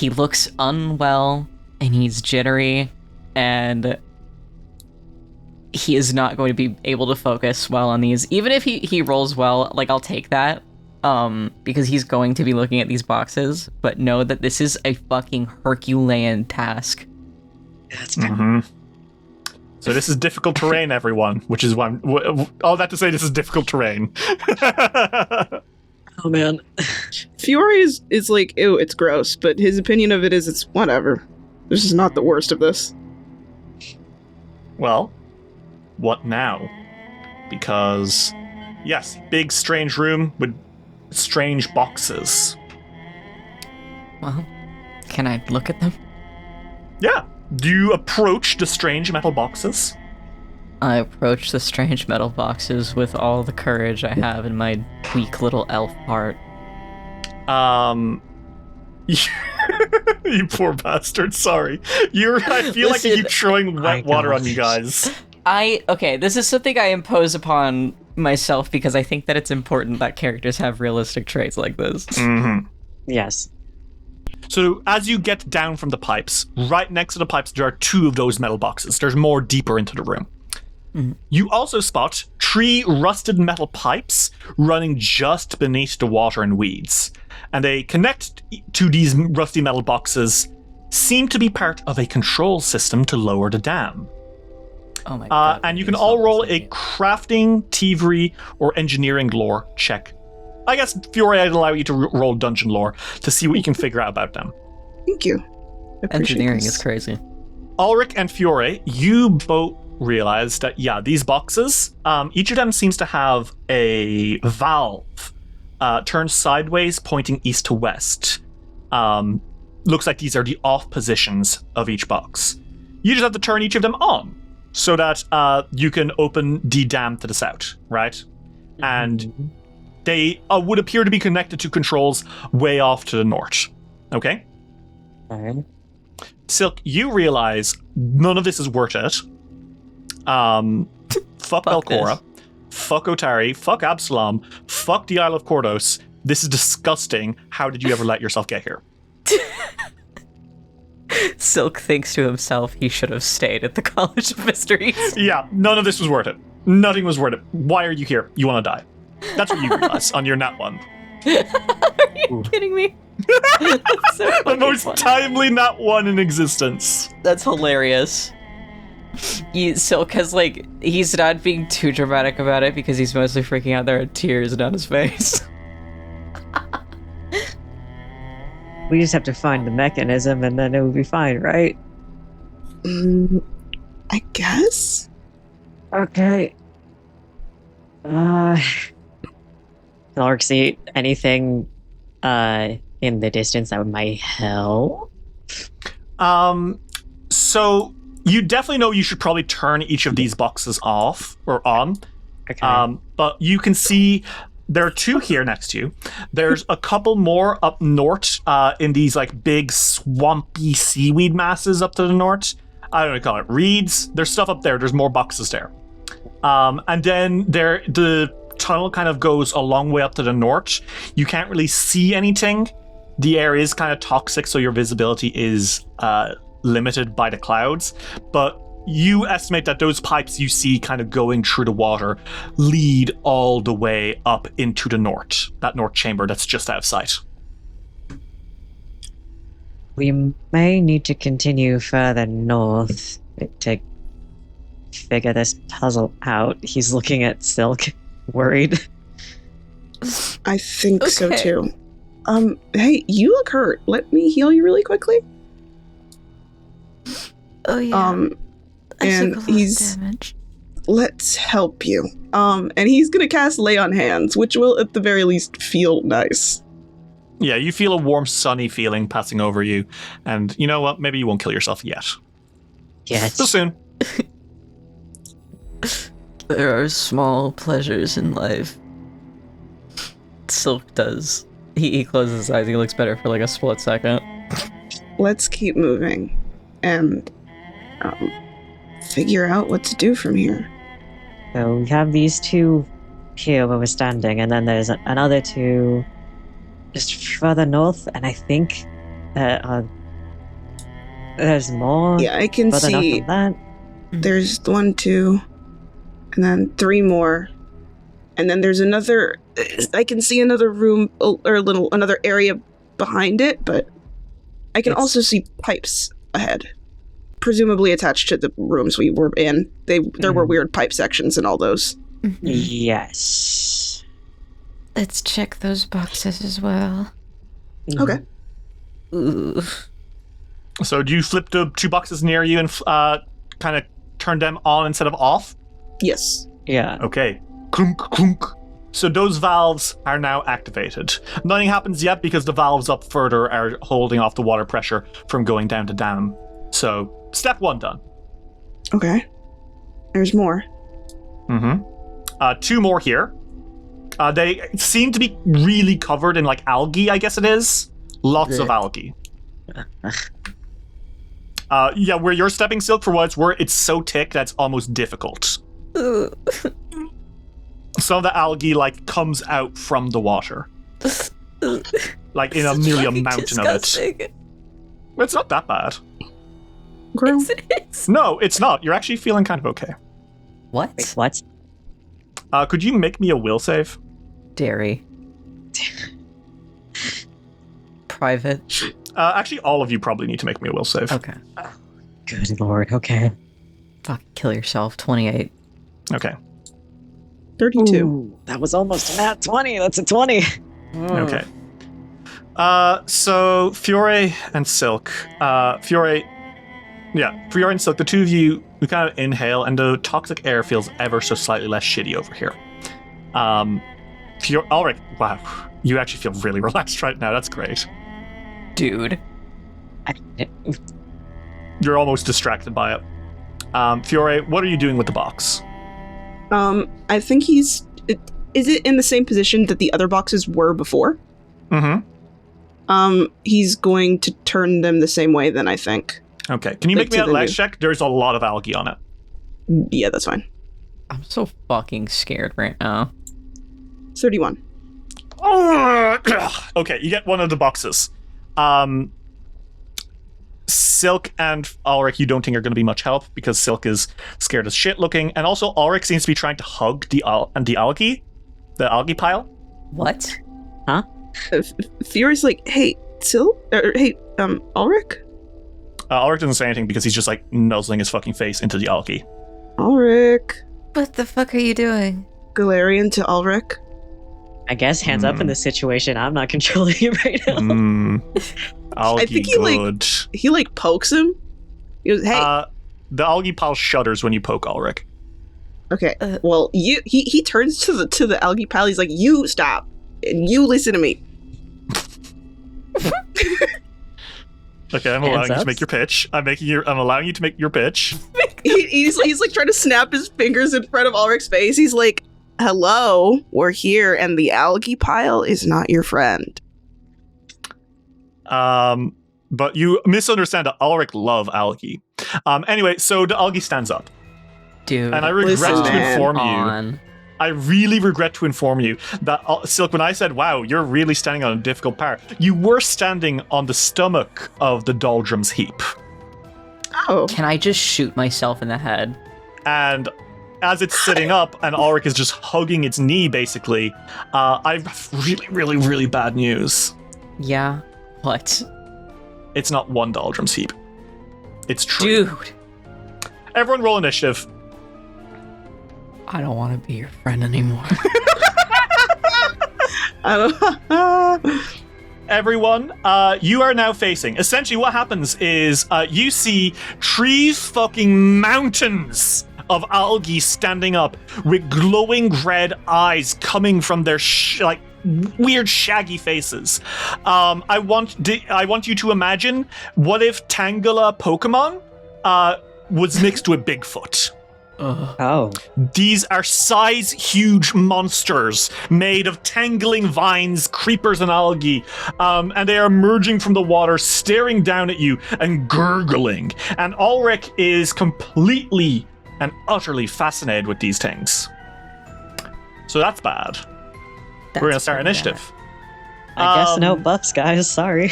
looks unwell, and he's jittery, and he is not going to be able to focus well on these. Even if he rolls well, like, I'll take that, because he's going to be looking at these boxes, but know that this is a fucking Herculean task. That's So this is difficult terrain, everyone, which is why all that to say this is difficult terrain. Oh, man. Fiore is like, ew, it's gross, but his opinion of it is it's whatever. This is not the worst of this. Well, what now? Because, yes, big strange room with strange boxes. Well, can I look at them? Yeah. Do you approach the strange metal boxes? I approach the strange metal boxes with all the courage I have in my weak little elf heart. You poor bastard, sorry. I feel like you keep throwing wet water on you guys. Okay, this is something I impose upon myself because I think that it's important that characters have realistic traits like this. Mm-hmm. Yes. So as you get down from the pipes, right next to the pipes, there are 2 of those metal boxes. There's more deeper into the room. Mm-hmm. You also spot 3 rusted metal pipes running just beneath the water and weeds. And they connect to these rusty metal boxes, seem to be part of a control system to lower the dam. Oh my god. And you can all roll a crafting, thievery, or engineering lore check. I guess Fiore, I'd allow you to roll dungeon lore to see what you can figure out about them. Thank you. Engineering is crazy. Ulrich and Fiore, you both realize that, yeah, these boxes, each of them seems to have a valve turned sideways, pointing east to west. Looks like these are the off positions of each box. You just have to turn each of them on so that you can open the dam to the south, right? Mm-hmm. And they would appear to be connected to controls way off to the north. Okay? Alright. Silk, you realize none of this is worth it. Fuck Belcorra. Fuck Otari. Fuck Absalom. Fuck the Isle of Kordos. This is disgusting. How did you ever let yourself get here? Silk thinks to himself he should have stayed at the College of Mysteries. Yeah, none of this was worth it. Nothing was worth it. Why are you here? You want to die. That's what you realize on your nat 1. Are you kidding me? So the most funny. timely nat 1 in existence. That's hilarious. Silk has, like, he's not being too dramatic about it because he's mostly freaking out. There are tears down his face. We just have to find the mechanism and then it will be fine, right? I guess? Okay. Ulrich, see anything in the distance that might help? So you definitely know you should probably turn each of these boxes off or on. Okay. But you can see there are 2 here next to you. There's a couple more up north in these like big swampy seaweed masses up to the north. I don't know what to call it. Reeds. There's stuff up there. There's more boxes there. And then the tunnel kind of goes a long way up to the north. You can't really see anything. The area is kind of toxic, so your visibility is limited by the clouds. But you estimate that those pipes you see kind of going through the water lead all the way up into the north. That north chamber that's just out of sight. We may need to continue further north to figure this puzzle out. He's looking at Silk, worried. I think so too. Hey, you look hurt. Let me heal you really quickly. Oh yeah. I And took a lot of damage. Let's help you. And he's gonna cast Lay on Hands, which will at the very least feel nice. Yeah, you feel a warm, sunny feeling passing over you. And you know what? Maybe you won't kill yourself yet. Yes. So soon. There are small pleasures in life. Silk does. He closes his eyes. He looks better for like a split second. Let's keep moving and figure out what to do from here. So we have these 2 here where we're standing, and then there's another 2 just further north, and I think there's more. Yeah, I can further north see than that. there's 1, 2, and then 3 more. And then there's another, I can see another room or another area behind it, but I can also see pipes ahead, presumably attached to the rooms we were in. There were weird pipe sections in all those. Yes. Let's check those boxes as well. Okay. Ooh. So do you flip the 2 boxes near you and kind of turn them on instead of off? Yes. Yeah. Okay. Clunk, clunk. So those valves are now activated. Nothing happens yet because the valves up further are holding off the water pressure from going down the dam. So step 1 done. Okay. There's more. 2 more here. They seem to be really covered in like algae, I guess it is. Lots of algae. Yeah, where you're stepping, Silk, for what it's worth, it's so thick that's almost difficult. Some of the algae like comes out from the water, like in nearly a mountain of it. It's not that bad. Grow. No, it's not. You're actually feeling kind of okay. What? Wait, what? Could you make me a will save? Dairy. Private. Actually, all of you probably need to make me a will save. Okay. Good lord, okay. Fuck, kill yourself. 28. Okay. 32. Ooh, that was almost a nat 20. That's a 20. Okay. So Fiore and Silk. Fiore and Silk, the 2 of you, we kind of inhale, and the toxic air feels ever so slightly less shitty over here. Ulrich, wow, you actually feel really relaxed right now. That's great. Dude. You're almost distracted by it. Fiore, what are you doing with the box? I think is it in the same position that the other boxes were before? Mm-hmm. He's going to turn them the same way then, I think. Okay. Can you Like make me to a the lag new- check? There's a lot of algae on it. Yeah, that's fine. I'm so fucking scared right now. 31. Okay, you get one of the boxes. Silk and Ulrich, you don't think are going to be much help because Silk is scared as shit looking, and also Ulrich seems to be trying to hug the algae pile. What? Fury's like, hey, Ulrich? Ulrich doesn't say anything because he's just like nuzzling his fucking face into the algae. Ulrich. What the fuck are you doing? Galarian to Ulrich. I guess hands up in this situation. I'm not controlling it right now. Algae I think he good. pokes him. He goes, hey. The algae pile shudders when you poke Ulrich. Okay. Well, he turns to the algae pile. He's like, "You stop, and you listen to me." Okay, I'm allowing you to make your pitch. I'm allowing you to make your pitch. He's like trying to snap his fingers in front of Ulrich's face. He's like, "Hello, we're here, and the algae pile is not your friend." But you misunderstand that Ulrich love algae. Anyway, so the algae stands up. Dude, and I regret to inform you. I really regret to inform you that, Silk, when I said, wow, you're really standing on a difficult part, you were standing on the stomach of the doldrums heap. Oh. Can I just shoot myself in the head? And as it's sitting up and Ulrich is just hugging its knee, basically, I've really, really, really bad news. Yeah? What? It's not one doldrums heap. It's true. Dude! Everyone roll initiative. I don't want to be your friend anymore. Everyone, you are now facing. Essentially, what happens is you see 3 fucking mountains of algae standing up with glowing red eyes coming from their weird shaggy faces. I want you to imagine, what if Tangela Pokemon was mixed with Bigfoot? Oh. These are size-huge monsters made of tangling vines, creepers, and algae, and they are emerging from the water, staring down at you and gurgling. And Ulrich is completely and utterly fascinated with these things. So that's bad. We're going to start initiative. I guess no buffs, guys. Sorry.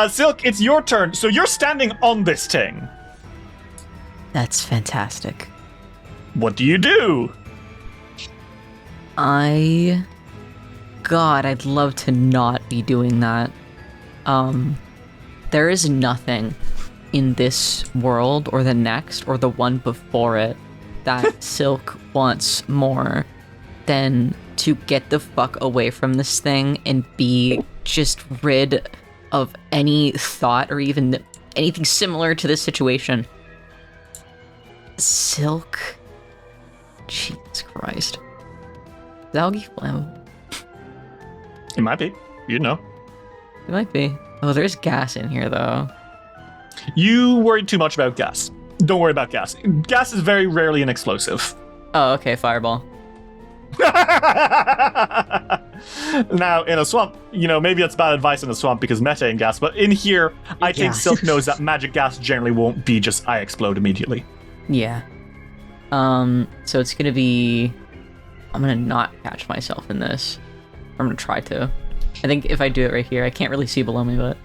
Silk, it's your turn. So you're standing on this thing. That's fantastic. What do you do? God, I'd love to not be doing that. There is nothing in this world or the next or the one before it that Silk wants more than to get the fuck away from this thing and be just rid of any thought or even anything similar to this situation. Silk? Jesus Christ. Is algae flammable? It might be. You know. It might be. Oh, there's gas in here, though. You worried too much about gas. Don't worry about gas. Gas is very rarely an explosive. Oh, okay, fireball. Now, in a swamp, maybe that's bad advice in a swamp because methane gas, but in here, I think Silk knows that magic gas generally won't be just I explode immediately. Yeah. So it's gonna be... I'm gonna not catch myself in this. I'm gonna try to. I think if I do it right here, I can't really see below me, but...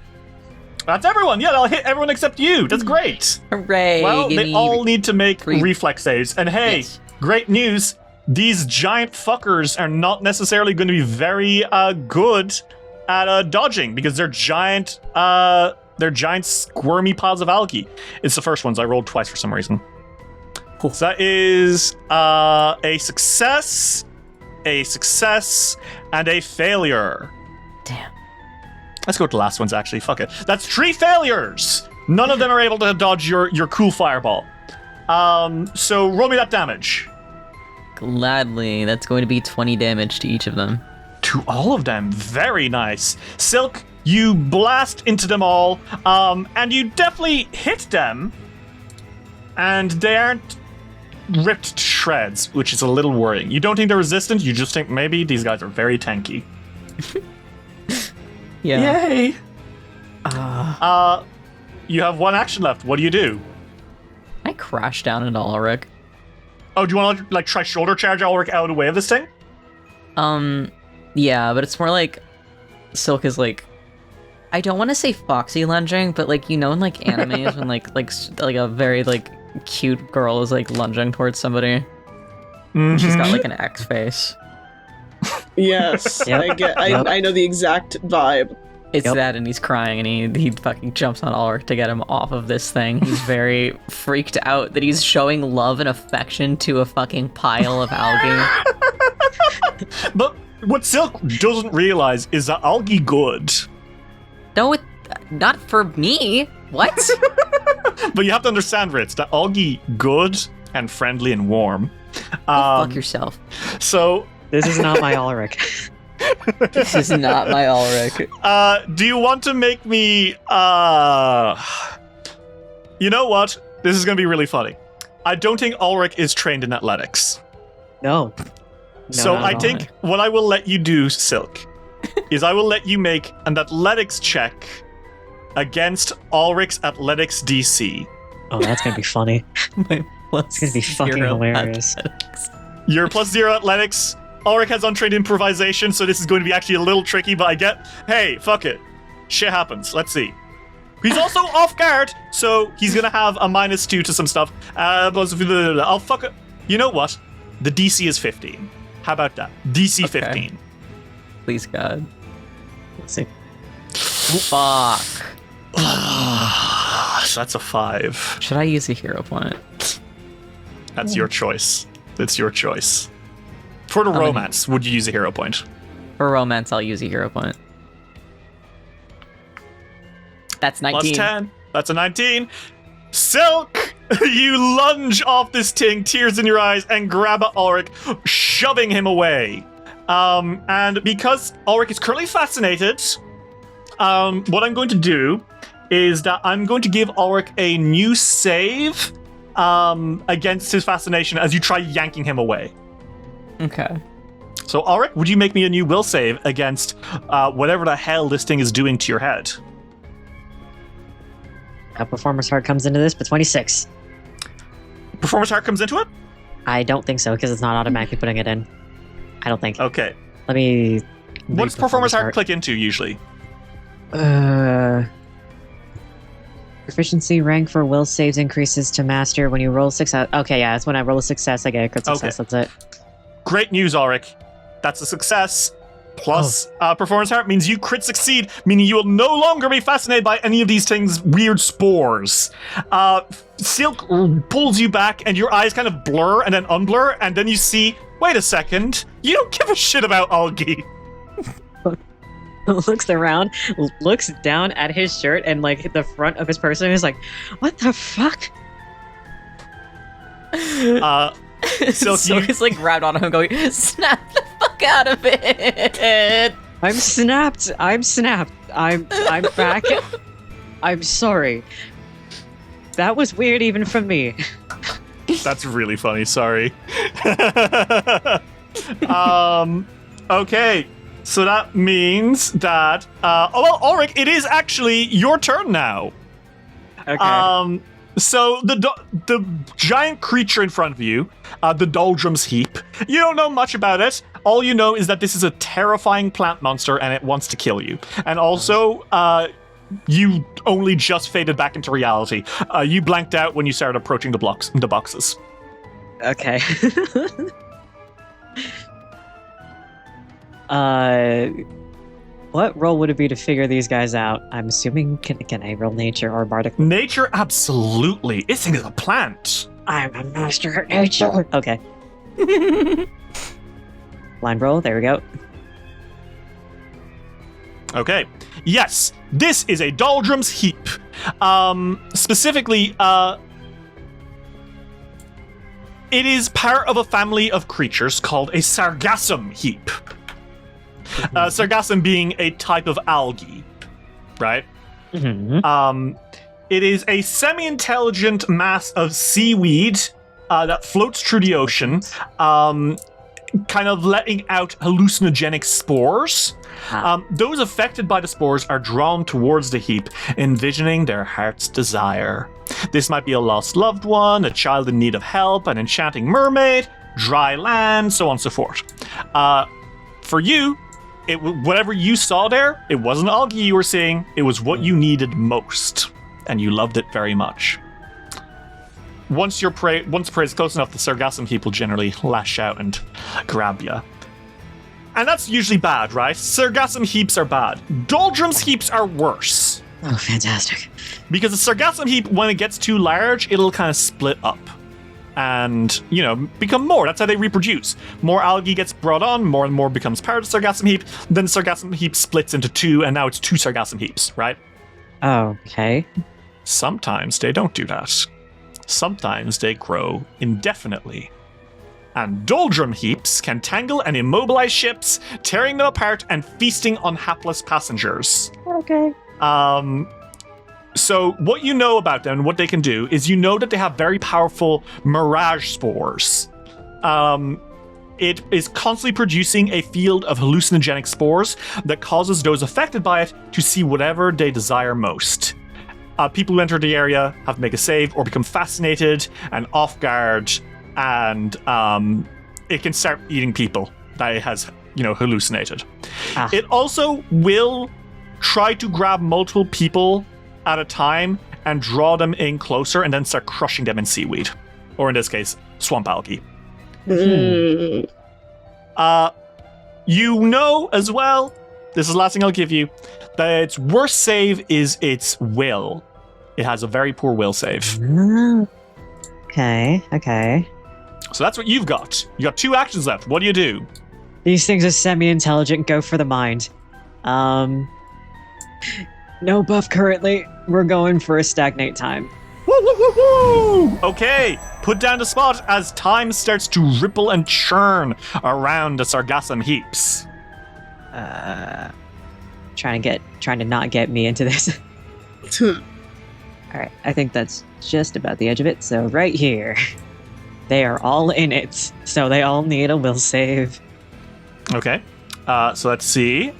That's everyone! Yeah, I'll hit everyone except you! That's great! Hooray! Well, they all need to make reflex saves. And hey, yes. Great news! These giant fuckers are not necessarily going to be very good at dodging because they're giant squirmy pods of algae. It's the first ones. I rolled twice for some reason. Cool. So that is a success, and a failure. Damn. Let's go with the last ones, actually. Fuck it. That's 3 failures! None of them are able to dodge your cool fireball. So roll me that damage. Gladly. That's going to be 20 damage to each of them. To all of them. Very nice. Silk, you blast into them all, and you definitely hit them, and they aren't ripped to shreds, which is a little worrying. You don't think they're resistant, you just think maybe these guys are very tanky. Yeah. Yay! You have 1 action left. What do you do? I crash down into Ulrich. Oh, do you want to try shoulder charge Ulrich out of the way of this thing? Yeah, but it's more like Silk is I don't want to say foxy lunging, but in animes when like a very cute girl is lunging towards somebody. Mm-hmm. She's got an X face. Yes, Yep. I know the exact vibe. It's that, and he's crying, and he fucking jumps on Ulrich to get him off of this thing. He's very freaked out that he's showing love and affection to a fucking pile of algae. But what Silk doesn't realize is that algae good. No, not for me. What? But you have to understand, Ritz, that algae good and friendly and warm. Fuck yourself. So This is not my Ulrich. This is not my Ulrich. do you want to make me? You know what? This is going to be really funny. I don't think Ulrich is trained in athletics. No. So not I at all. think what I will let you do, Silk, is I will let you make an athletics check against Ulrich's athletics DC. Oh, that's gonna be funny. It's gonna be fucking hilarious. Your +0 athletics. Ulrich has untrained improvisation, so this is going to be actually a little tricky, but I get, hey, fuck it. Shit happens. Let's see. He's also off guard, so he's going to have a -2 to some stuff. I'll fuck it. You know what? The DC is 15. How about that? DC Okay. 15. Please, God. Let's see. Fuck. So that's a 5. Should I use a hero point? That's your choice. It's your choice. For the romance, would you use a hero point? For romance, I'll use a hero point. That's 19. +10. That's a 19. Silk! You lunge off this thing, tears in your eyes, and grab at Ulrich, shoving him away. And because Ulrich is currently fascinated, what I'm going to do is that I'm going to give Ulrich a new save against his fascination as you try yanking him away. Okay. So, Ulrich, would you make me a new will save against whatever the hell this thing is doing to your head? A performer's heart comes into this, but 26. Performance heart comes into it? I don't think so, because it's not automatically putting it in. I don't think. Okay. Let me... What does performance heart click into usually? Proficiency rank for will saves increases to master when you roll 6 out. Okay, yeah, that's when I roll a success, I get a crit success, Okay. that's it. Great news, Ulrich. That's a success. Plus, performance heart means you crit succeed, meaning you will no longer be fascinated by any of these things' weird spores. Silk pulls you back, and your eyes kind of blur and then unblur, and then you see, wait a second, you don't give a shit about Algae. Looks around, looks down at his shirt and like the front of his person is like, what the fuck? Silk, So you, he's like grabbed on him going, snap the fuck out of it! I'm snapped. I'm back. I'm sorry. That was weird even for me. that's really funny, sorry. Okay. So that means that, Ulrich, it is actually your turn now. Okay. So the giant creature in front of you, the doldrums heap, you don't know much about it. All you know is that this is a terrifying plant monster and it wants to kill you. And also, you only just faded back into reality. You blanked out when you started approaching the boxes. Okay. What role would it be to figure these guys out? I'm assuming, can I roll nature or bardic? Nature, absolutely. This thing is a plant. I'm a master at nature. Okay. Line roll, there we go. Okay. Yes, this is a doldrums heap. Specifically, it is part of a family of creatures called a sargassum heap. Sargassum being a type of algae, right? Mm-hmm. It is a semi-intelligent mass of seaweed that floats through the ocean, kind of letting out hallucinogenic spores. Those affected by the spores are drawn towards the heap, envisioning their heart's desire. This might be a lost loved one, a child in need of help, an enchanting mermaid, dry land, so on and so forth. For you, whatever you saw there, it wasn't algae you were seeing, it was what you needed most, and you loved it very much. Once prey is close enough, the sargassum heap will generally lash out and grab you. And that's usually bad, right? Sargassum heaps are bad. Doldrums heaps are worse. Oh, fantastic. Because the sargassum heap, when it gets too large, it'll kind of split up. And, become more. That's how they reproduce. More algae gets brought on, more and more becomes part of the sargassum heap. Then the sargassum heap splits into 2, and now it's 2 sargassum heaps, right? Okay. Sometimes they don't do that. Sometimes they grow indefinitely. And doldrum heaps can tangle and immobilize ships, tearing them apart and feasting on hapless passengers. Okay. So what you know about them and what they can do is you know that they have very powerful mirage spores. It is constantly producing a field of hallucinogenic spores that causes those affected by it to see whatever they desire most. People who enter the area have to make a save or become fascinated and off guard, and it can start eating people that it has, hallucinated. It also will try to grab multiple people at a time and draw them in closer and then start crushing them in seaweed. Or in this case, swamp algae. You know as well, this is the last thing I'll give you, that its worst save is its will. It has a very poor will save. Okay. So that's what you've got. You got 2 actions left. What do you do? These things are semi-intelligent. Go for the mind. No buff currently. We're going for a stagnate time. Woo! Okay, put down the spot as time starts to ripple and churn around the Sargassum heaps. Trying to not get me into this. Alright, I think that's just about the edge of it, so right here. They are all in it, so they all need a will save. Okay, so let's see.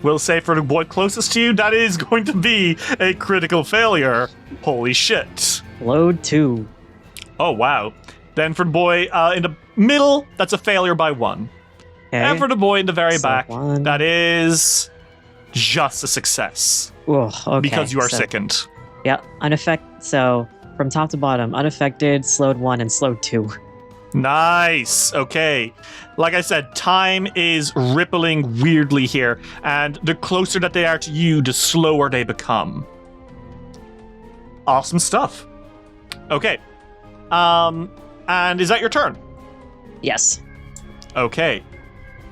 Will save for the boy closest to you. That is going to be a critical failure. Holy shit. Load 2. Oh, wow. Then for the boy in the middle, that's a failure by 1. Okay. And for the boy in the very So back, 1. that is just a success. Ooh, okay. Because you are so, sickened. Yeah, so from top to bottom, unaffected, slowed 1, and slowed 2. Nice. Okay. Like I said, time is rippling weirdly here, and the closer that they are to you, the slower they become. Awesome stuff. Okay. And is that your turn? Yes. Okay.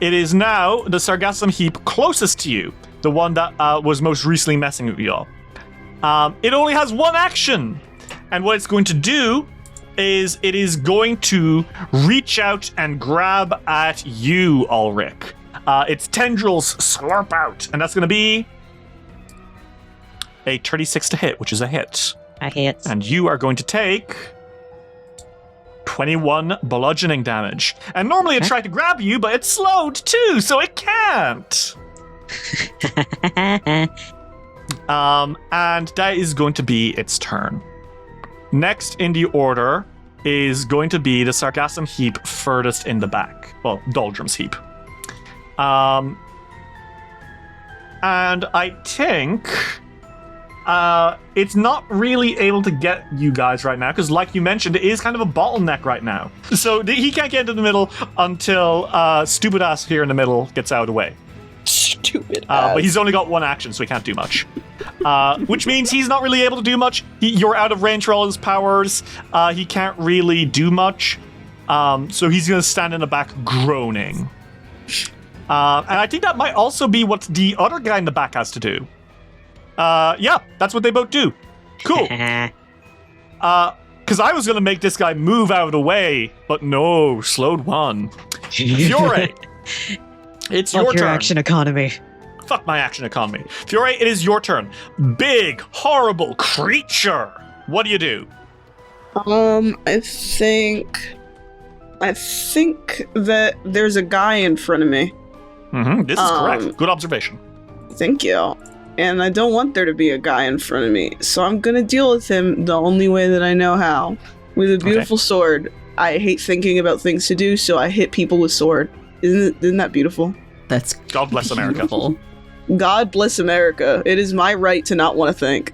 It is now the Sargassum heap closest to you, the one that was most recently messing with you all. It only has 1 action, and what it's going to do is it is going to reach out and grab at you, Ulrich. Its tendrils slurp out, and that's going to be a 36 to hit, which is a hit. I hit. And you are going to take 21 bludgeoning damage. And normally it tried to grab you, but it's slowed too, so it can't. And that is going to be its turn. Next in the order is going to be the Sargassum heap furthest in the back. Well, Doldrum's heap. And I think it's not really able to get you guys right now, because like you mentioned, it is kind of a bottleneck right now. So he can't get into the middle until stupid ass here in the middle gets out of the way. Stupid ass. But he's only got 1 action, so he can't do much. Which means he's not really able to do much. You're out of range for all his powers. He can't really do much. So he's going to stand in the back groaning. And I think that might also be what the other guy in the back has to do. Yeah, that's what they both do. Cool. Because I was going to make this guy move out of the way, but no, slowed 1. Fiore, it's your turn. Action economy. Fuck my action economy. Fiore, it is your turn. Big, horrible creature. What do you do? I think that there's a guy in front of me. Mm-hmm. This is correct. Good observation. Thank you. And I don't want there to be a guy in front of me, so I'm gonna deal with him the only way that I know how. With a beautiful sword. I hate thinking about things to do, so I hit people with sword. Isn't that beautiful? That's God bless America. beautiful. God bless America. It is my right to not want to think.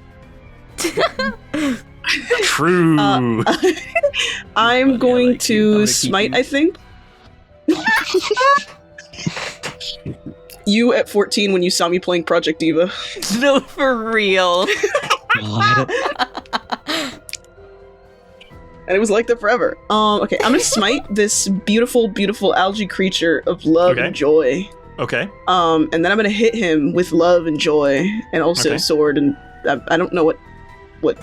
True. I'm going to smite, I think. You at 14 when you saw me playing Project Diva. No, for real. God. And it was like that forever. Okay, I'm gonna smite this beautiful, beautiful algae creature of love and joy. Okay. And then I'm gonna hit him with love and joy, and also sword, and I don't know what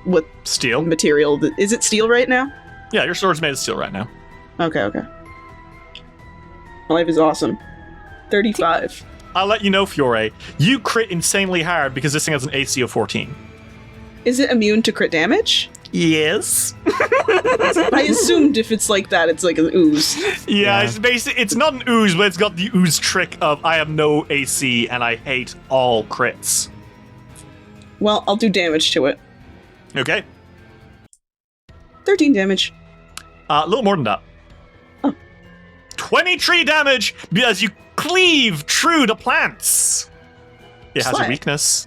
what Steel. material? Is it steel right now? Yeah, your sword's made of steel right now. Okay. My life is awesome. 35. I'll let you know, Fiore. You crit insanely hard because this thing has an AC of 14. Is it immune to crit damage? Yes. I assumed if it's like that, it's like an ooze. Yeah, it's basically, it's not an ooze, but it's got the ooze trick of I have no AC and I hate all crits. Well, I'll do damage to it. Okay. 13 damage. A little more than that. Oh. 23 damage because you cleave true to plants. It has a Slay. weakness.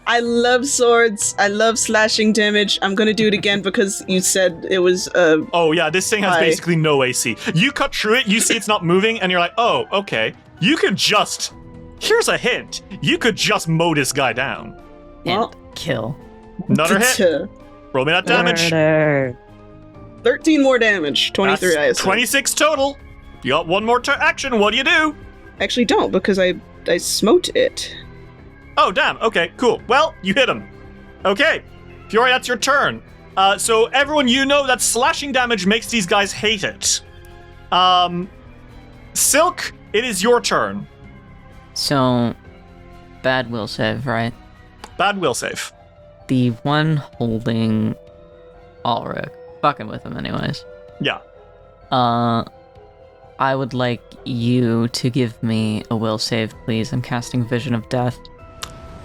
I love swords. I love slashing damage. I'm gonna do it again because you said it was Oh yeah, this thing has Hi. basically no AC. You cut through it, you see it's not moving, and you're like, oh, okay. You could just... Here's a hint. You could just mow this guy down. well, Kill. Another hit. Roll me that damage. Murder. 13 more damage. 23, That's I assume. 26 total. You got one more action. What do you do? Actually, don't, because I smote it. Oh, damn. Okay, cool. Well, you hit him. Okay. Fiore, that's your turn. So everyone, you know that slashing damage makes these guys hate it. Silk, it is your turn. So, bad will save, right? Bad will save. The one holding Ulrich. Fucking with him anyways. Yeah. I would like you to give me a will save, please. I'm casting Vision of Death.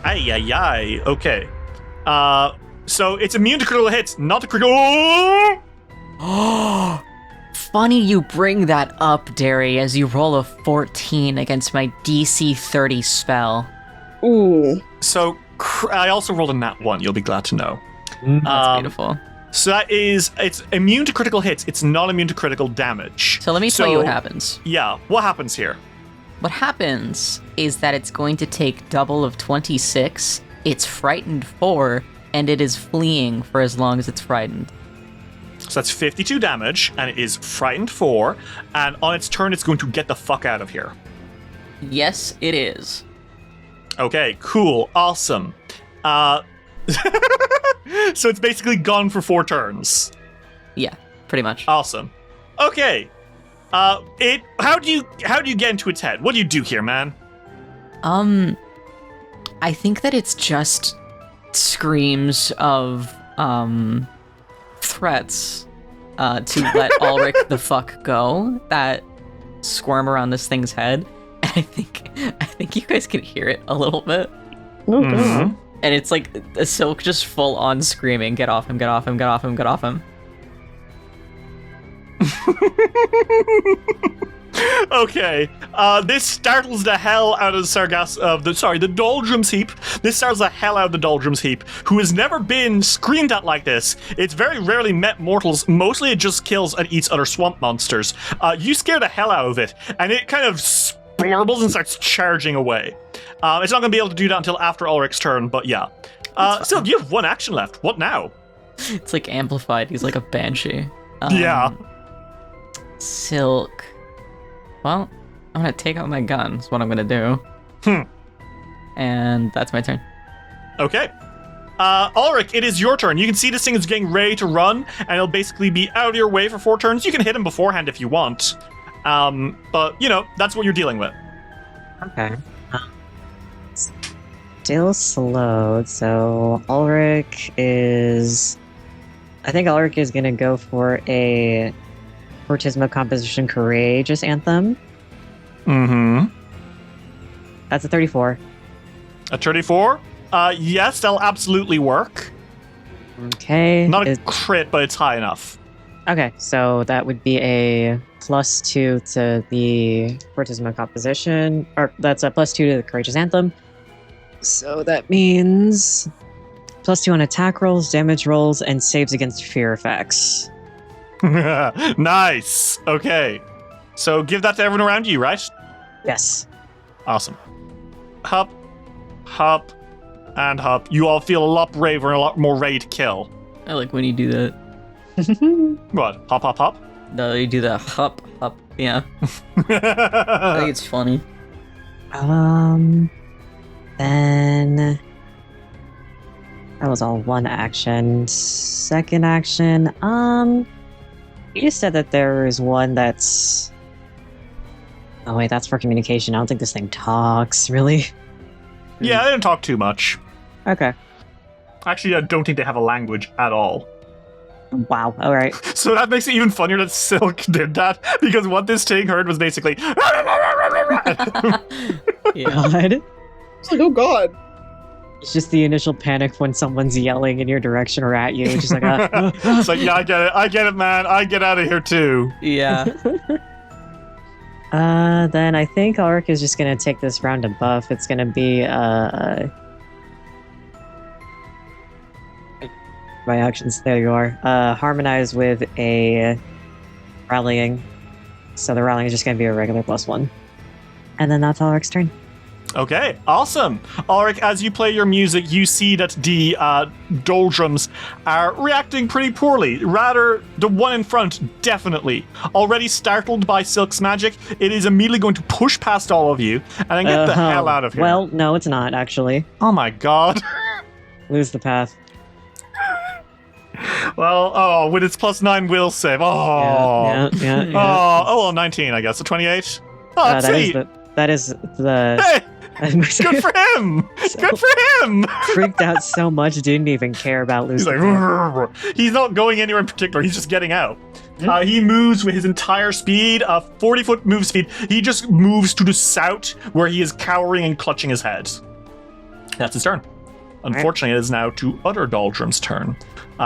Ay, ay, ay. Okay. So it's immune to critical hits, not to critical... Oh! Funny you bring that up, Derry, as you roll a 14 against my DC 30 spell. Ooh. So I also rolled a nat 1, you'll be glad to know. That's beautiful. So that is, it's immune to critical hits, it's not immune to critical damage. So let me tell you what happens. Yeah, what happens here? What happens is that it's going to take double of 26, it's frightened 4, and it is fleeing for as long as it's frightened. So that's 52 damage, and it is frightened 4, and on its turn it's going to get the fuck out of here. Yes, it is. Okay, cool, awesome. So it's basically gone for 4 turns. Yeah, pretty much. Awesome. Okay. How do you get into its head? What do you do here, man? I think that it's just screams of threats to let Ulrich the fuck go that squirm around this thing's head. And I think you guys can hear it a little bit. Oh, God. And it's like a Silk just full on screaming, get off him, get off him, get off him, get off him. Okay. This startles the hell out of the Doldrums Heap. This startles the hell out of the Doldrums Heap, who has never been screamed at like this. It's very rarely met mortals. Mostly it just kills and eats other swamp monsters. You scare the hell out of it, and it kind of splurbles and starts charging away. It's not going to be able to do that until after Ulrich's turn, but yeah. Still, you have 1 action left. What now? It's like amplified. He's like a banshee. Yeah. Silk. Well, I'm gonna take out my gun. Is what I'm gonna do. And that's my turn. Okay. Ulrich, it is your turn. You can see this thing is getting ready to run, and it'll basically be out of your way for 4 turns. You can hit him beforehand if you want. But, that's what you're dealing with. Okay. Still slowed, so Ulrich is... I think Ulrich is going to go for a Fortismo Composition Courageous Anthem. Mm-hmm. That's a 34. A 34? Yes, that'll absolutely work. Okay. Not a crit, but it's high enough. Okay, so that would be a +2 to the Fortismo Composition, or that's a +2 to the Courageous Anthem. So that means +2 on attack rolls, damage rolls, and saves against fear effects. Nice. Okay. So give that to everyone around you, right? Yes. Awesome. Hop, hop, and hop. You all feel a lot braver and a lot more ready to kill. I like when you do that. What? Hop, hop, hop? No, you do the hop, hop. Yeah. I think it's funny. Then That was all one action. Second action, you said that there is one that's... Oh wait, that's for communication. I don't think this thing talks, really. Yeah, they didn't talk too much. Okay. Actually, I don't think they have a language at all. Wow, alright. So that makes it even funnier that Silk did that, because what this thing heard was basically... Yeah. It's like, oh god. It's just the initial panic when someone's yelling in your direction or at you. It's just like, It's like, yeah, I get it, man. I get out of here too. Yeah. Then I think Ulrich is just gonna take this round to buff. It's gonna be, my actions, there you are. Harmonize with a rallying. So the rallying is just gonna be a regular +1. And then that's Ulrich's turn. Okay, awesome. Ulrich, as you play your music, you see that the doldrums are reacting pretty poorly. Rather, the one in front, definitely. Already startled by Silk's magic, it is immediately going to push past all of you and then get the hell out of here. Well, no, it's not, actually. Oh my god. Lose the path. Well, with its +9 will save. Oh. Yeah. Oh, well, 19, I guess. So 28. Oh, that's sweet. That is the... Hey! Good for him! Good for him! Freaked out so much, didn't even care about losing. He's like, he's not going anywhere in particular, he's just getting out. He moves with his entire speed, 40-foot move speed. He just moves to the south, where he is cowering and clutching his head. That's his turn. Unfortunately, it is now to other Doldrum's turn.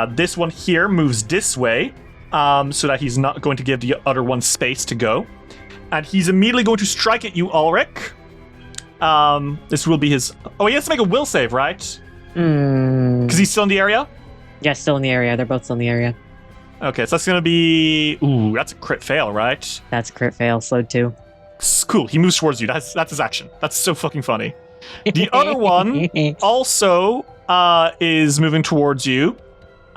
This one here moves this way, so that he's not going to give the other one space to go. And he's immediately going to strike at you, Ulrich. This will be his... Oh, he has to make a will save, right? Because he's still in the area? Yeah, still in the area. They're both still in the area. Okay, so that's going to be... Ooh, that's a crit fail, right? That's a crit fail. Slowed 2. Cool, he moves towards you. That's his action. That's so fucking funny. The other one also is moving towards you.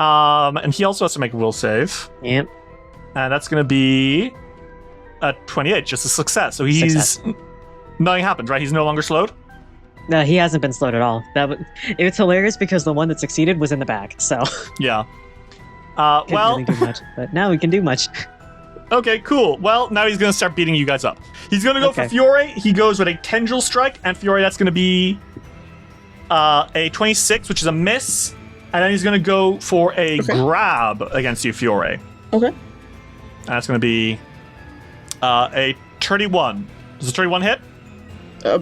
And he also has to make a will save. Yep. And that's going to be a 28, just a success. So he's... Nothing happens, right? He's no longer slowed? No, he hasn't been slowed at all. It's hilarious because the one that succeeded was in the back, so... Yeah. Couldn't well... really do much, but now we can do much. Okay, cool. Well, now he's going to start beating you guys up. He's going to go for Fiore. He goes with a Tendril Strike, and Fiore, that's going to be a 26, which is a miss. And then he's going to go for a grab against you, Fiore. Okay. And that's going to be a 31. Does a 31 hit? Your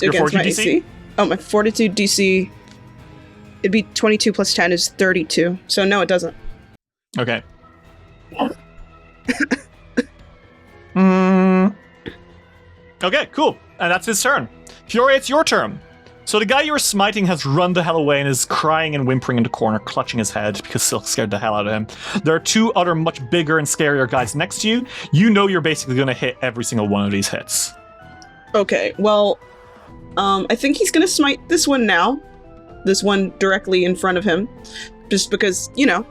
Against my DC? AC? Oh, my fortitude DC. It'd be 22 plus 10 is 32. So no, it doesn't. Okay. Okay, cool. And that's his turn. Fiore, it's your turn. So the guy you were smiting has run the hell away and is crying and whimpering in the corner, clutching his head because Silk scared the hell out of him. There are 2 other much bigger and scarier guys next to you. You know you're basically going to hit every single one of these hits. Okay, well, I think he's gonna smite this one now. This one directly in front of him. Just because, you know,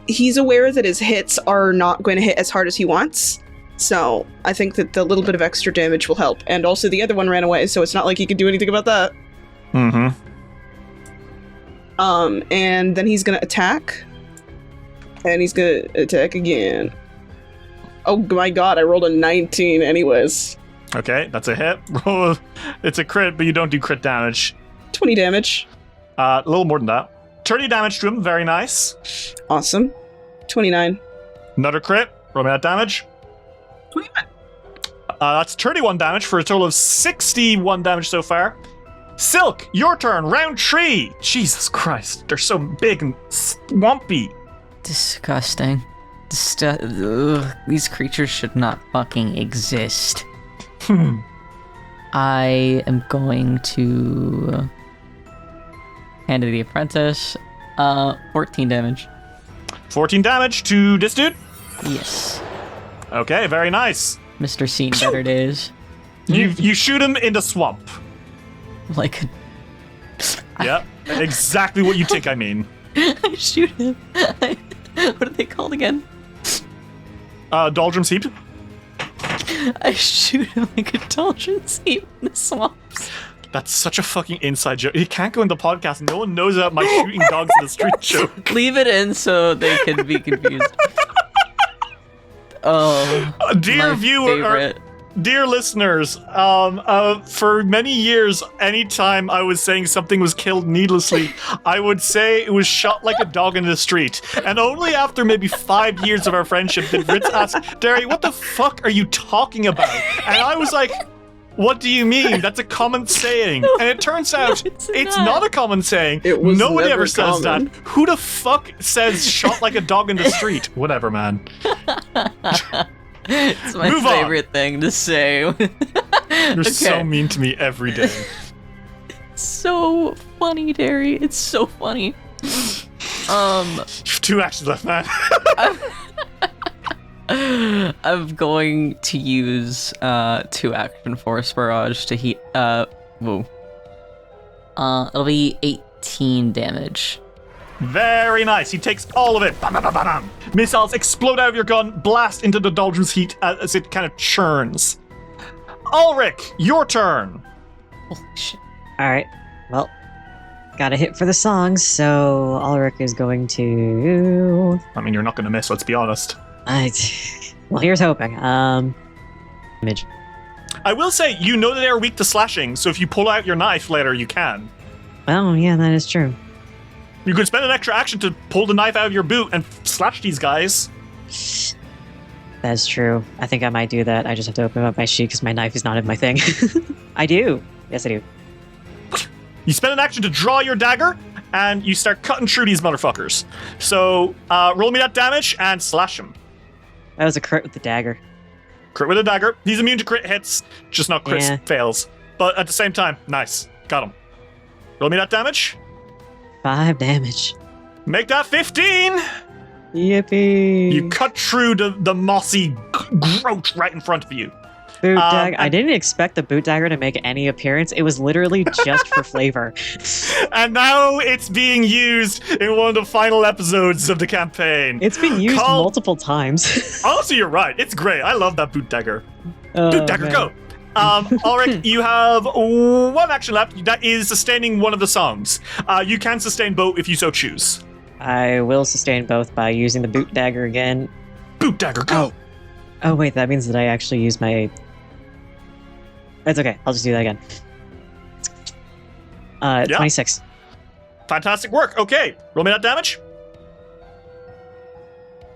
he's aware that his hits are not going to hit as hard as he wants. So I think that the little bit of extra damage will help. And also the other one ran away, so it's not like he could do anything about that. Mm-hmm. And then he's gonna attack. And he's gonna attack again. Oh my god, I rolled a 19 anyways. Okay, that's a hit. It's a crit, but you don't do crit damage. 20 damage. A little more than that. 30 damage to him, very nice. Awesome. 29. Another crit, roll me that damage. 21. That's 31 damage for a total of 61 damage so far. Silk, your turn, round 3. Jesus Christ, they're so big and swampy. Disgusting. These creatures should not fucking exist. I am going to hand to the apprentice. 14 damage. 14 damage to this dude? Yes. Okay, very nice. Mr. Seen Better Days. You shoot him in the swamp. Like a... Yeah, exactly what you think I mean. I shoot him. What are they called again? Doldrum's Heap. I shoot him like a doldrum's heap in the swamps. That's such a fucking inside joke. It can't go in the podcast. No one knows about my shooting dogs in the street joke. Leave it in so they can be confused. Oh, dear viewer, dear listeners, for many years, anytime I was saying something was killed needlessly, I would say it was shot like a dog in the street. And only after maybe 5 years of our friendship did Ritz ask, Derry, what the fuck are you talking about? And I was like, what do you mean? That's a common saying. And it turns out it's not a common saying. Nobody ever says that. Who the fuck says shot like a dog in the street? Whatever, man. It's my favorite thing to say. You're so mean to me every day. So funny, Derry. It's so funny. You've 2 actions left, man. I'm going to use 2 action force barrage to heat. Whoa. It'll be 18 damage. Very nice. He takes all of it. Bam, bam, bam, bam. Missiles explode out of your gun, blast into the doldrum's heat as it kind of churns. Ulrich, your turn. Holy shit. Alright, well, got a hit for the songs, so Ulrich is going to... I mean, you're not going to miss, let's be honest. Well, here's hoping. Image. I will say, you know that they are weak to slashing, so if you pull out your knife later, you can. Oh, yeah, that is true. You could spend an extra action to pull the knife out of your boot and slash these guys. That's true. I think I might do that. I just have to open up my sheet because my knife is not in my thing. I do. Yes, I do. You spend an action to draw your dagger, and you start cutting through these motherfuckers. So, roll me that damage and slash him. That was a crit with the dagger. Crit with a dagger. He's immune to crit hits, just not crit fails. But at the same time, nice. Got him. Roll me that damage. 5 damage. Make that 15! Yippee! You cut through the mossy growth right in front of you. Boot dagger. I didn't expect the boot dagger to make any appearance. It was literally just for flavor. And now it's being used in one of the final episodes of the campaign. It's been used multiple times. Also, you're right. It's great. I love that boot dagger. Boot dagger, go! Ulrich, you have 1 action left. That is sustaining one of the songs. You can sustain both if you so choose. I will sustain both by using the boot dagger again. Boot dagger, go! Oh wait, that means that I actually use my... It's okay, I'll just do that again. 26. Fantastic work. Okay, roll me that damage.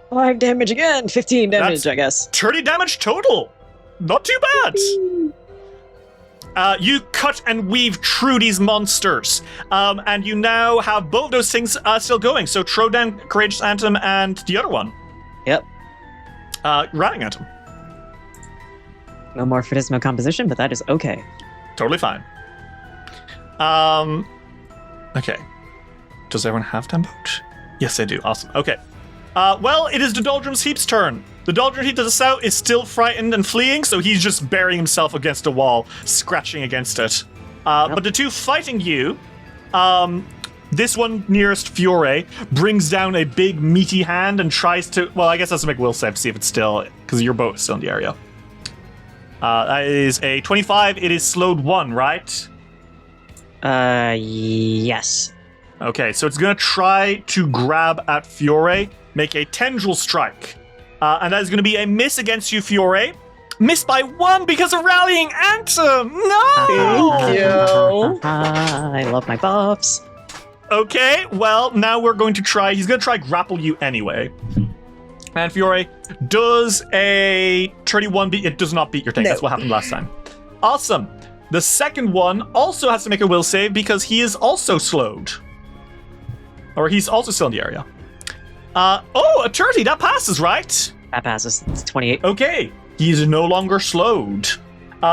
5 damage again. 15 damage, that's I guess. 30 damage total. Not too bad. You cut and weave through these monsters, and you now have both those things still going. So throw down Courageous Anthem and the other one. Yep. Rotting Anthem. No more Phantasmal Composition, but that is okay. Totally fine. Okay. Does everyone have Temboat? Yes, they do. Awesome. Okay. Well, it is the Doldrum's Heap's turn. The Doldrum Heap to the south is still frightened and fleeing, so he's just burying himself against a wall, scratching against it. But the two fighting you, this one nearest Fiore brings down a big meaty hand and tries to... Well, I guess that's to make will save to see if it's still... Because your boat is still in the area. That is a 25. It is slowed 1, right? Yes. Okay, so it's going to try to grab at Fiore, make a tendril strike. And that is going to be a miss against you, Fiore. Missed by 1 because of Rallying Anthem! No! Thank you. I love my buffs. Okay, well, now we're going to try... He's going to try grapple you anyway. And Fiore, does a 31 beat... It does not beat your thing. No. That's what happened last time. Awesome. The second one also has to make a will save because he is also slowed. Or he's also still in the area. A 30. That passes, right? That passes. It's 28. Okay. He's no longer slowed.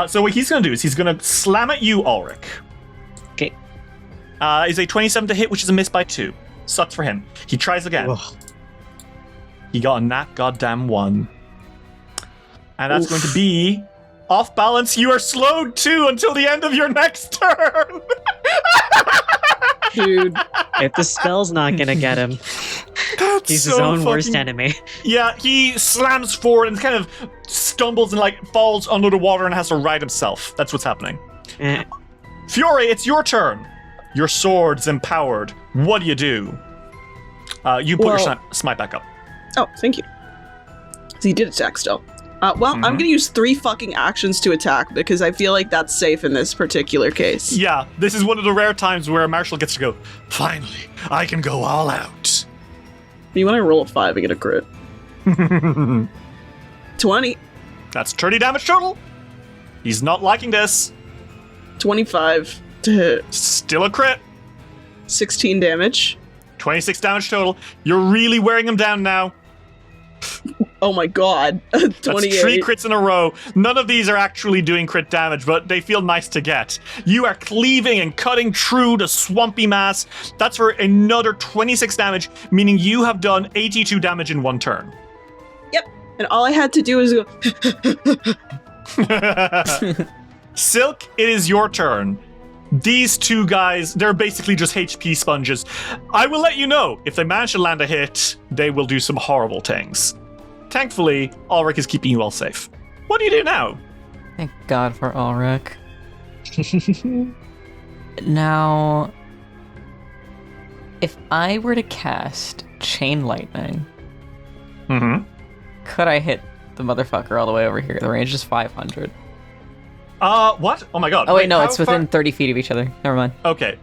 So what he's going to do is he's going to slam at you, Ulrich. Okay. Is a 27 to hit, which is a miss by 2. Sucks for him. He tries again. Ugh. He got a nat goddamn 1. And that's going to be off balance. You are slowed too until the end of your next turn. Dude. If the spell's not going to get him, he's so his own worst enemy. Yeah, he slams forward and kind of stumbles and falls under the water and has to right himself. That's what's happening. Fury, it's your turn. Your sword's empowered. What do you do? You put your smite back up. Oh, thank you. So he did attack still. I'm going to use 3 fucking actions to attack because I feel like that's safe in this particular case. Yeah, this is one of the rare times where Marshall gets to go, finally, I can go all out. You want to roll a 5 and get a crit. 20. That's 30 damage total. He's not liking this. 25 to hit. Still a crit. 16 damage. 26 damage total. You're really wearing him down now. Oh my god. 28. That's 3 crits in a row. None of these are actually doing crit damage, but they feel nice to get. You are cleaving and cutting through the swampy mass. That's for another 26 damage, meaning you have done 82 damage in 1 turn. Yep. And all I had to do was go... Silk, it is your turn. These 2 guys, they're basically just HP sponges. I will let you know, if they manage to land a hit, they will do some horrible things. Thankfully, Ulrich is keeping you all safe. What do you do now? Thank God for Ulrich. Now, if I were to cast Chain Lightning, could I hit the motherfucker all the way over here? The range is 500. What? Oh my god. Oh wait, no, it's within 30 feet of each other. Never mind. Okay.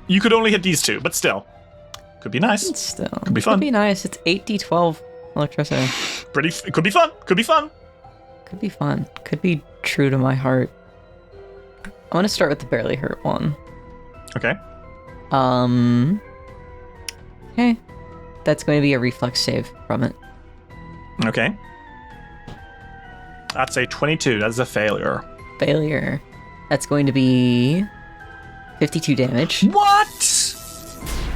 You could only hit these 2, but still. Could be nice. Still. Could be fun. Could be nice. It's 8d12 electricity. It could be fun. Could be fun. Could be fun. Could be true to my heart. I want to start with the barely hurt one. Okay. Okay. That's going to be a reflex save from it. Okay. That's a 22. That is a failure. Failure. That's going to be 52 damage. What?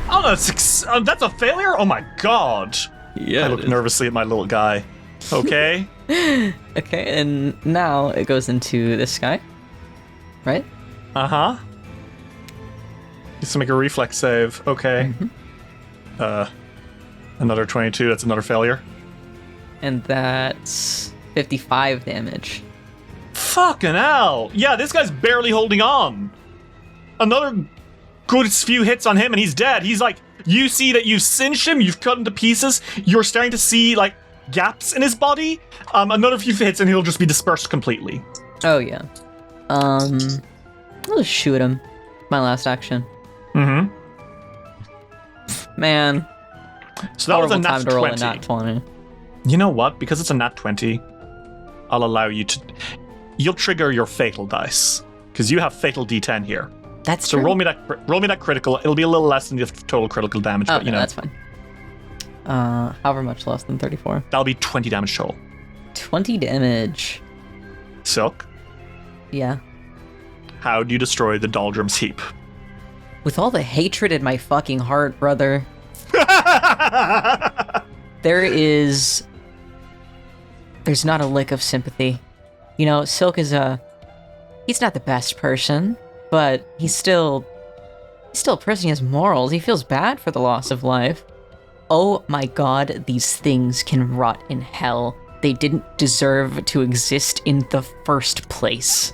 Oh, that's a failure? Oh my god. Yeah. I look nervously at my little guy. Okay. Okay, and now it goes into this guy. Right? Uh-huh. Needs to make a reflex save. Okay. Another 22. That's another failure. And that's 55 damage. Fucking hell. Yeah, this guy's barely holding on. Another good few hits on him and he's dead. He's like, you see that you've cinched him, you've cut him to pieces. You're starting to see, like, gaps in his body. Another few hits and he'll just be dispersed completely. Oh, yeah. I'll just shoot him. My last action. Man. So that was a nat time to roll 20. a nat 20. You know what? Because it's a nat 20, I'll allow you to... You'll trigger your fatal dice. Because you have fatal D10 here. That's so true. roll me that critical. It'll be a little less than the total critical damage, but you know. That's fine. However much less than 34. That'll be 20 damage total. 20 damage. Silk, Yeah. how do you destroy the Doldrum's heap? With all the hatred in my fucking heart, brother. There's not a lick of sympathy. You know, Silk is he's not the best person, but he's still a person. He has morals. He feels bad for the loss of life. Oh my god, these things can rot in hell. They didn't deserve to exist in the first place.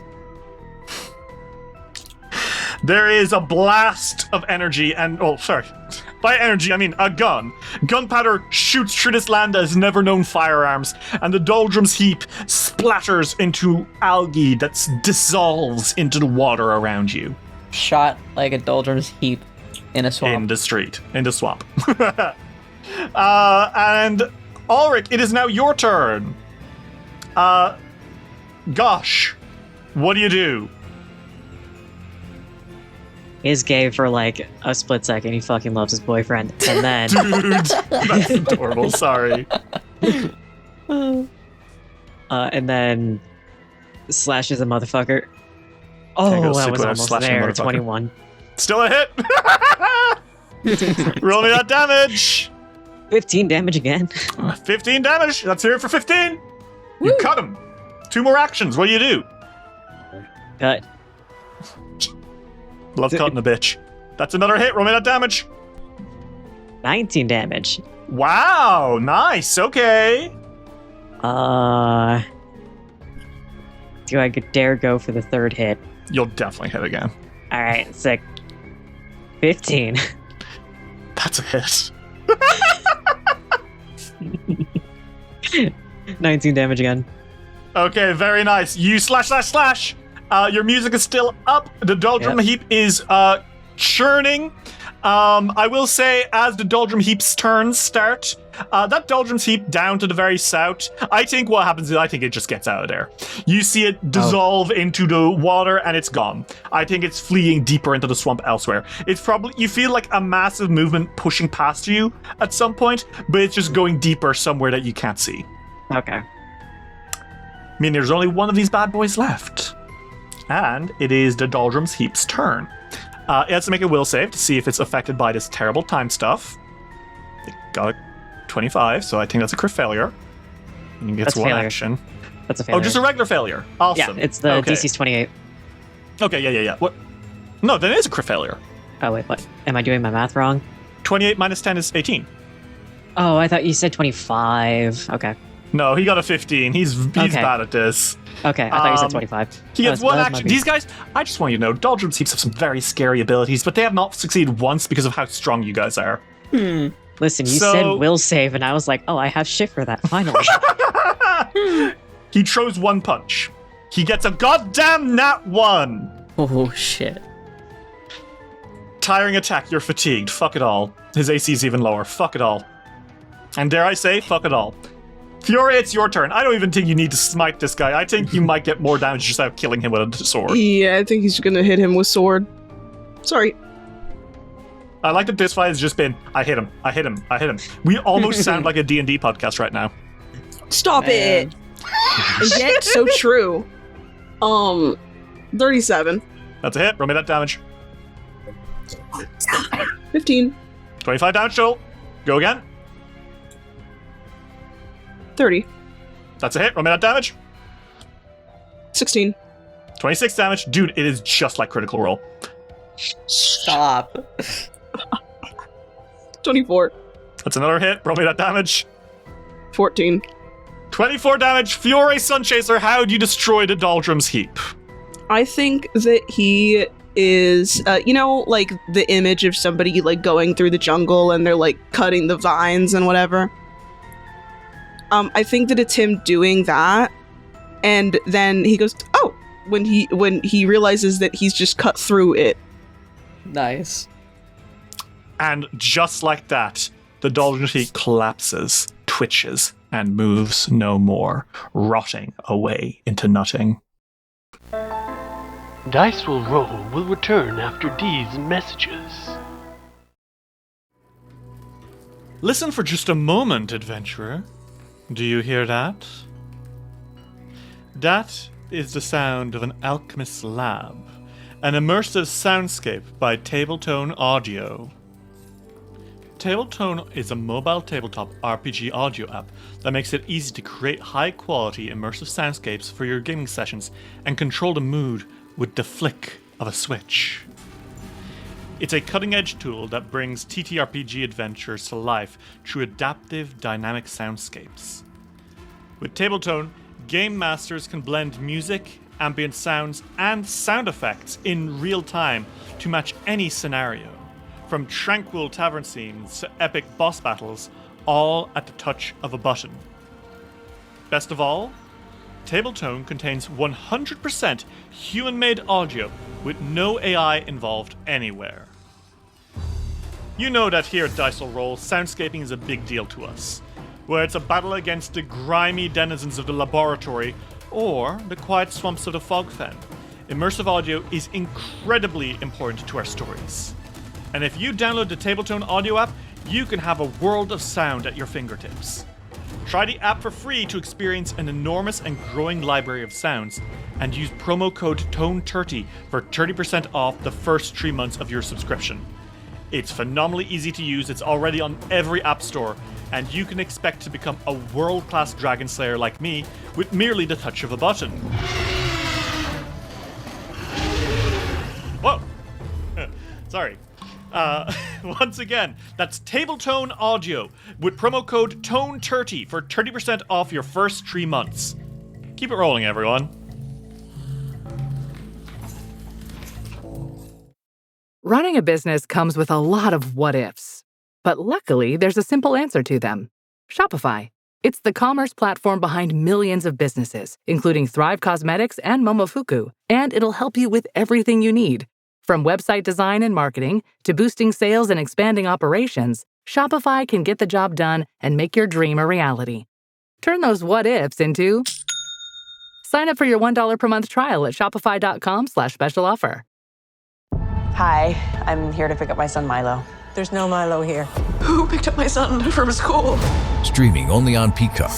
There is a blast of energy and... Oh, sorry. By energy, I mean a gun. Gunpowder shoots through this land as never-known firearms, and the Doldrum's heap splatters into algae that dissolves into the water around you. Shot like a Doldrum's heap in a swamp. In the street. In the swamp. And Ulrich, it is now your turn. Gosh, what do you do? He's gay for like a split second. He fucking loves his boyfriend. And then... Dude, that's adorable. Sorry. And then slashes a motherfucker. Okay, go Oh, I super was almost slash a there. motherfucker. 21. Still a hit. Roll me that damage. 15 damage again. 15 damage. Let's hear it for 15. You cut him. 2 more actions. What do you do? Cut. Love cutting a bitch. That's another hit. Roll me that damage. 19 damage. Wow. Nice. Okay. Do I dare go for the third hit? You'll definitely hit again. All right, sick. 15. That's a hit. 19 damage again. Okay, very nice. You slash. Your music is still up. The doldrum heap is churning. I will say, as the doldrum heap's turns start, that doldrum's heap down to the very south, I think what happens is it just gets out of there. You see it dissolve into the water and it's gone. I think it's fleeing deeper into the swamp elsewhere. It's probably, you feel like a massive movement pushing past you at some point, but it's just going deeper somewhere that you can't see. Okay. I mean, there's only one of these bad boys left. And it is the doldrum's heap's turn. It has to make a will save to see if it's affected by this terrible time stuff. It got a 25, so I think that's a crit failure. And it gets one failure. action. That's a failure. Oh, just a regular failure. Awesome. Yeah, it's the DC's 28. Okay, yeah. What? No, then it is a crit failure. Oh, wait, what? Am I doing my math wrong? 28 minus 10 is 18. Oh, I thought you said 25. Okay. No, he got a 15. He's bad at this. Okay, I thought you said 25. He gets one action. These guys, I just want you to know, doldrums heaps have some very scary abilities, but they have not succeeded once because of how strong you guys are. Listen, you said will save, and I was like, oh, I have shit for that, finally. He throws one punch. He gets a goddamn nat 1. Oh, shit. Tiring attack, you're fatigued. Fuck it all. His AC is even lower. Fuck it all. And dare I say, fuck it all. Fury, it's your turn. I don't even think you need to smite this guy. I think you might get more damage just out of killing him with a sword. Yeah, I think he's gonna hit him with sword. Sorry. I like that this fight has just been, I hit him. We almost sound like a D&D podcast right now. Stop it! And yet, so true. 37. That's a hit. Roll me that damage. 15. 25 damage total. Go again. 30. That's a hit. Roll me that damage. 16. 26 damage. Dude, it is just like Critical Role. Stop. 24. That's another hit. Roll me that damage. 14. 24 damage. Fury Sunchaser, how do you destroy the Doldrum's Heap? I think that he is, like the image of somebody like going through the jungle and they're like cutting the vines and whatever. I think that it's him doing that, and then he goes, "Oh!" when he realizes that he's just cut through it. Nice. And just like that, the Doldrum's Heap collapses, twitches, and moves no more, rotting away into nothing. Dice Will Roll will return after these messages. Listen for just a moment, adventurer. Do you hear that? That is the sound of an alchemist's lab, an immersive soundscape by Tabletone Audio. Tabletone is a mobile tabletop RPG audio app that makes it easy to create high-quality immersive soundscapes for your gaming sessions and control the mood with the flick of a switch. It's a cutting-edge tool that brings TTRPG adventures to life through adaptive, dynamic soundscapes. With Tabletone, game masters can blend music, ambient sounds, and sound effects in real time to match any scenario, from tranquil tavern scenes to epic boss battles, all at the touch of a button. Best of all, Tabletone contains 100% human-made audio with no AI involved anywhere. You know that here at Dice Will Roll, soundscaping is a big deal to us. Whether it's a battle against the grimy denizens of the laboratory or the quiet swamps of the Fogfen, immersive audio is incredibly important to our stories. And if you download the Tabletone audio app, you can have a world of sound at your fingertips. Try the app for free to experience an enormous and growing library of sounds, and use promo code TONE30 for 30% off the first 3 months of your subscription. It's phenomenally easy to use, it's already on every app store, and you can expect to become a world-class Dragon Slayer like me with merely the touch of a button. Whoa! Sorry. Once again, that's Tabletone Audio with promo code TONE30 for 30% off your first 3 months. Keep it rolling, everyone. Running a business comes with a lot of what-ifs. But luckily, there's a simple answer to them. Shopify. It's the commerce platform behind millions of businesses, including Thrive Cosmetics and Momofuku, and it'll help you with everything you need. From website design and marketing to boosting sales and expanding operations, Shopify can get the job done and make your dream a reality. Turn those what-ifs into... Sign up for your $1 per month trial at shopify.com/special offer. Hi, I'm here to pick up my son Milo. There's no Milo here. Who picked up my son from school? Streaming only on Peacock.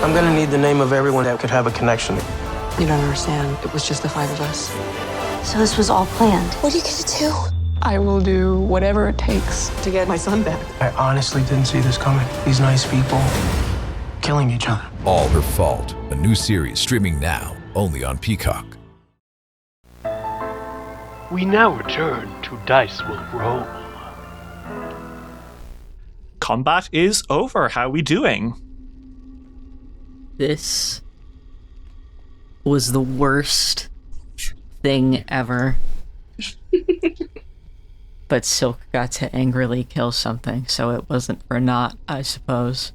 I'm gonna need the name of everyone that could have a connection. You don't understand. It was just the 5 of us. So this was all planned. What are you gonna do? I will do whatever it takes to get my son back. I honestly didn't see this coming. These nice people killing each other. All Her Fault, a new series streaming now only on Peacock. We now return to Dice Will Roll. Combat is over. How are we doing? This was the worst thing ever. But Silk got to angrily kill something, so it wasn't for naught, I suppose.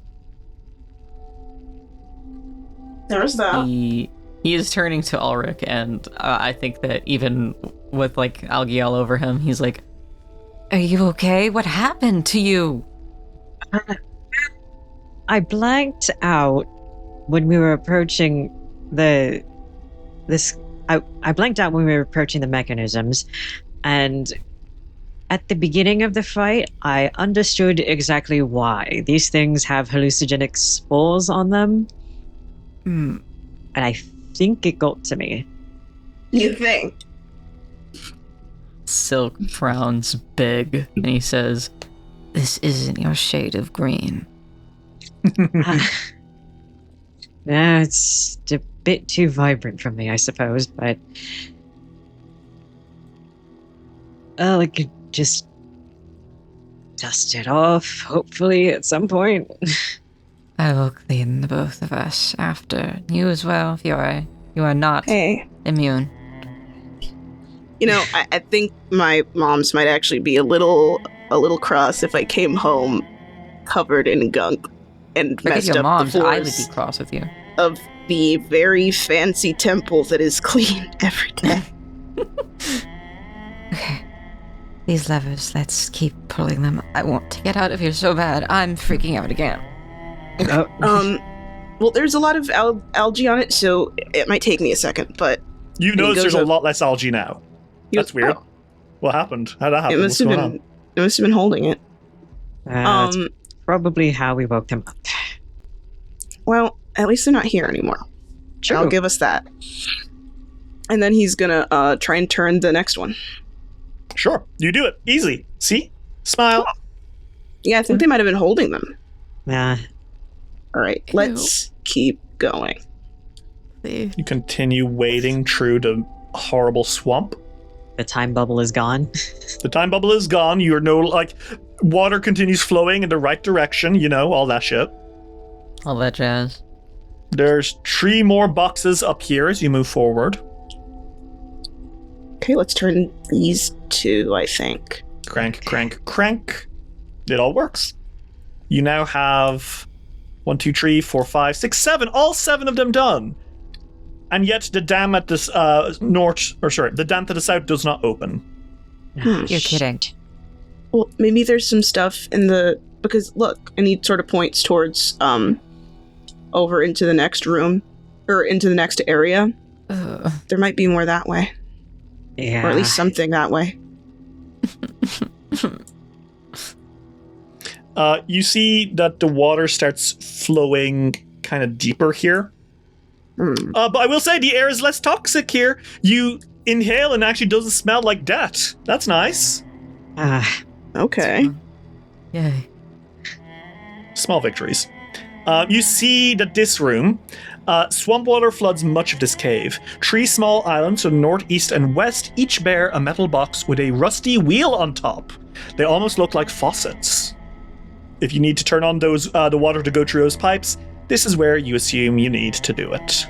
There's that. He is turning to Ulrich, and I think that even with like Algae all over him, he's like, Are you okay? What happened to you? I blanked out when we were approaching I blanked out when we were approaching the mechanisms, and at the beginning of the fight, I understood exactly why. These things have hallucinogenic spores on them. And I think it got to me. You think? Silk frowns big, and he says, This isn't your shade of green. No, it's a bit too vibrant for me, I suppose, but I could just dust it off, hopefully, at some point. I will clean the both of us after. You as well, Fiore. You are not immune. You know, I think my mom's might actually be a little cross if I came home covered in gunk and Forget messed your up mom's, the I would floors be cross with you. of the very fancy temple that is cleaned every day. Okay. These levers, let's keep pulling them. I want to get out of here so bad. I'm freaking out again. Well, there's a lot of algae on it, so it might take me a second, but... You notice there's a lot less algae now. That's weird. Oh. What happened? How'd that happen? It must have been holding it. That's probably how we woke them up. Well, at least they're not here anymore. True. I'll give us that. And then he's gonna try and turn the next one. Sure, you do it. Easy. See? Smile. Yeah, I think they might have been holding them. Nah. Alright, let's keep going. You continue wading through the horrible swamp. The time bubble is gone. The time bubble is gone. You're water continues flowing in the right direction, all that shit. all that jazz. There's 3 more boxes up here as you move forward. Okay, let's turn these 2, I think. Crank, crank, crank. It all works. You now have 1, 2, 3, 4, 5, 6, 7. All 7 of them done. And yet the dam at this the dam to the south does not open. You're kidding. Well, maybe there's some stuff in the... Because, look, and he sort of points towards, over into the next room, or into the next area. There might be more that way. Yeah. Or at least something that way. You see that the water starts flowing kind of deeper here. But I will say the air is less toxic here. You inhale and it actually doesn't smell like death. That's nice. Okay. Yay. Small victories. You see that this room, swamp water floods much of this cave. 3 small islands to the northeast and west each bear a metal box with a rusty wheel on top. They almost look like faucets. If you need to turn on those the water to go through those pipes, this is where you assume you need to do it.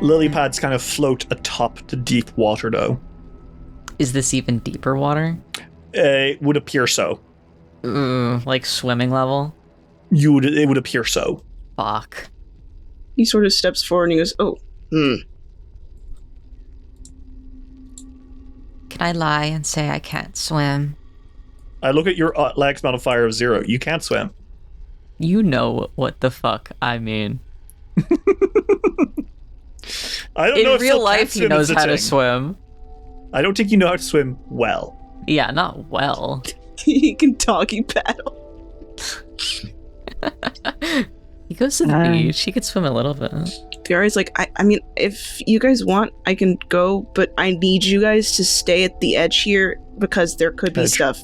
Lily pads kind of float atop the deep water, though. Is this even deeper water? It would appear so. Like swimming level? It would appear so. Fuck. He sort of steps forward and he goes, Can I lie and say I can't swim? I look at your legs modifier of 0. You can't swim. You know what the fuck I mean. I don't know if in real life he knows how to swim. I don't think you know how to swim well. Yeah, not well. He can doggy paddle. He goes to the beach. He could swim a little bit. Fiori's like, I mean, if you guys want, I can go, but I need you guys to stay at the edge here because there could be stuff.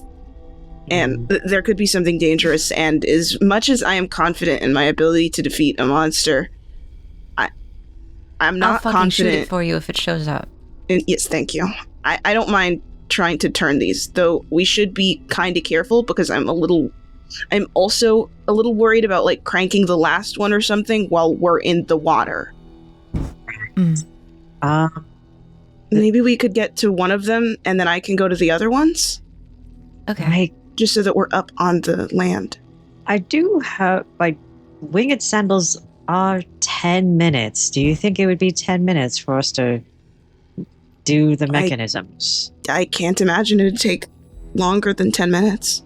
And there could be something dangerous. And as much as I am confident in my ability to defeat a monster, I'm not I'll fucking shoot confident it for you if it shows up. Yes, thank you. I don't mind trying to turn these, though we should be kind of careful because I'm also a little worried about like cranking the last one or something while we're in the water. Maybe we could get to one of them and then I can go to the other ones? Okay. Just so that we're up on the land. I do have, like, winged sandals are 10 minutes. Do you think it would be 10 minutes for us to do the mechanisms? I can't imagine it'd take longer than 10 minutes.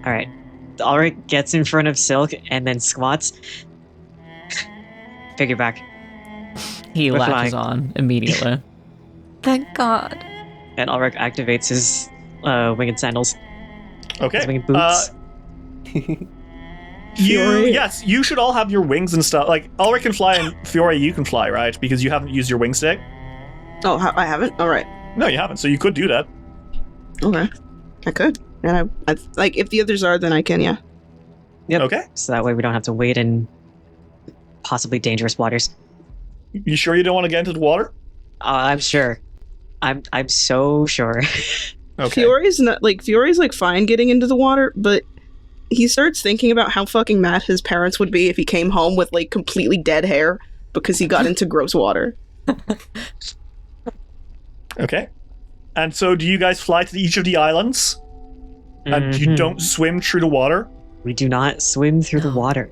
All right. Ulrich gets in front of Silk and then squats. Figure back. He latches on immediately. Thank God. And Ulrich activates his winged sandals. Okay. His winged boots. Yes, you should all have your wings and stuff. Like, Ulrich can fly and Fiore, you can fly, right? Because you haven't used your wing stick. Oh, I haven't? All right. No, you haven't, so you could do that. Okay. I could. And I like, if the others are, then I can, yeah. Yep. Okay. So that way we don't have to wade in possibly dangerous waters. You sure you don't want to get into the water? I'm sure. I'm so sure. Okay. Fiore's like fine getting into the water, but he starts thinking about how fucking mad his parents would be if he came home with like completely dead hair because he got into gross water. Okay. And so do you guys fly to each of the islands? And you don't swim through the water? We do not swim through the water.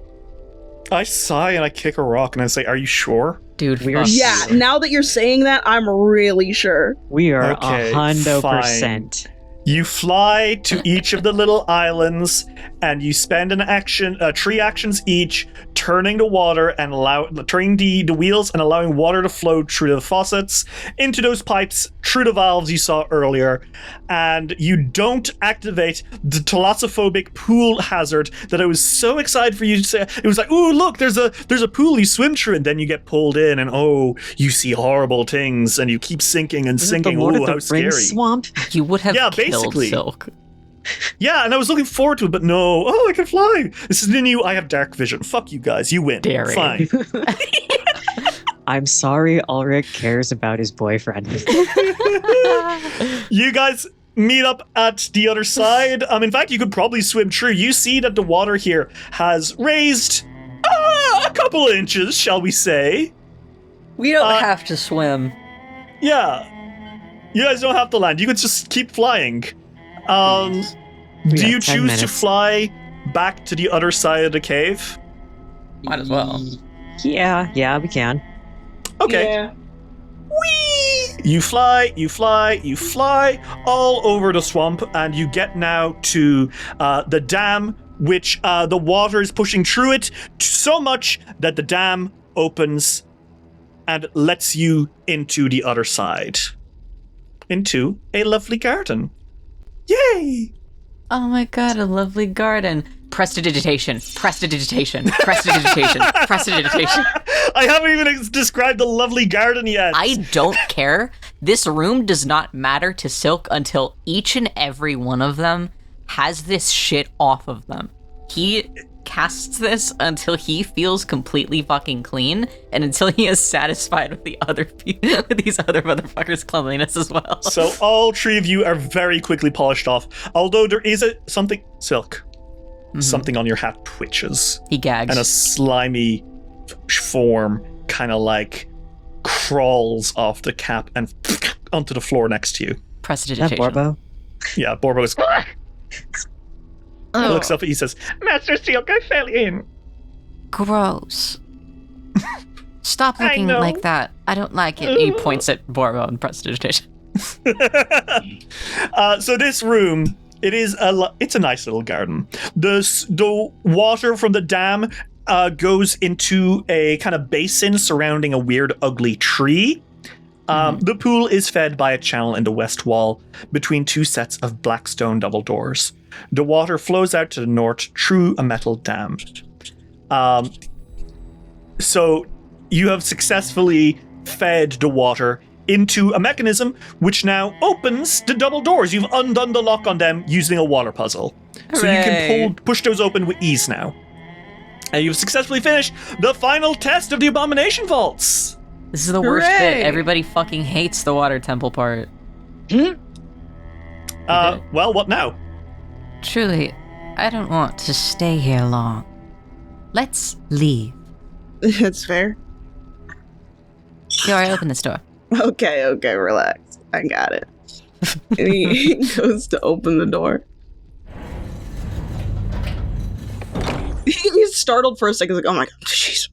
I sigh and I kick a rock and I say, are you sure? Dude, we are. Yeah, now that you're saying that, I'm really sure. We are Okay, 100%. You fly to each of the little islands, and you spend an action, 3 actions each, turning the water and turning the wheels and allowing water to flow through the faucets into those pipes through the valves you saw earlier. And you don't activate the thalassophobic pool hazard that I was so excited for you to say. It was like, ooh, look, there's a pool you swim through, and then you get pulled in, and oh, you see horrible things, and you keep sinking and sinking. Ooh, how scary! Swamp. You would have basically. Silk. Yeah, and I was looking forward to it, but no. Oh, I can fly. This is the new. I have dark vision. Fuck you guys. You win. Daring. Fine. I'm sorry Ulrich cares about his boyfriend. You guys meet up at the other side. In fact, you could probably swim through. You see that the water here has raised a couple inches, shall we say. We don't have to swim. Yeah. You guys don't have to land. You could just keep flying. Do you choose to fly back to the other side of the cave? Might as well. Yeah, we can. Okay. Yeah. Whee! You fly all over the swamp, and you get now to the dam, which the water is pushing through it so much that the dam opens and lets you into the other side. Into a lovely garden. Yay! Oh my god, a lovely garden. Prestidigitation. Prestidigitation. Prestidigitation. Prestidigitation. I haven't even described the lovely garden yet. I don't care. This room does not matter to Silk until each and every one of them has this shit off of them. He casts this until he feels completely fucking clean, and until he is satisfied with the other with these other motherfuckers' cleanliness as well. So all 3 of you are very quickly polished off. Although there is something, Silk, something on your hat twitches. He gags. And a slimy form kind of like crawls off the cap and onto the floor next to you. Prestidigitation. Borbo? Yeah, Borbo's looks up at you, says, Master Seal, go fell in. Gross. Stop looking know. like that. I don't like it. He points at Borbo and Prestidigitation. So this room, it's a nice little garden. The water from the dam goes into a kind of basin surrounding a weird, ugly tree. The pool is fed by a channel in the west wall between two sets of black stone double doors. The water flows out to the north through a metal dam. So you have successfully fed the water into a mechanism which now opens the double doors. You've undone the lock on them using a water puzzle. Hooray. So you can push those open with ease now. And you've successfully finished the final test of the Abomination Vaults. This is the worst Hooray. bit. Everybody fucking hates the water temple part. Well, what now? Truly, I don't want to stay here long. Let's leave. That's fair. Fiore, open this door. Okay, relax. I got it. And he goes to open the door. He's startled for a second. He's like, oh my god, jeez.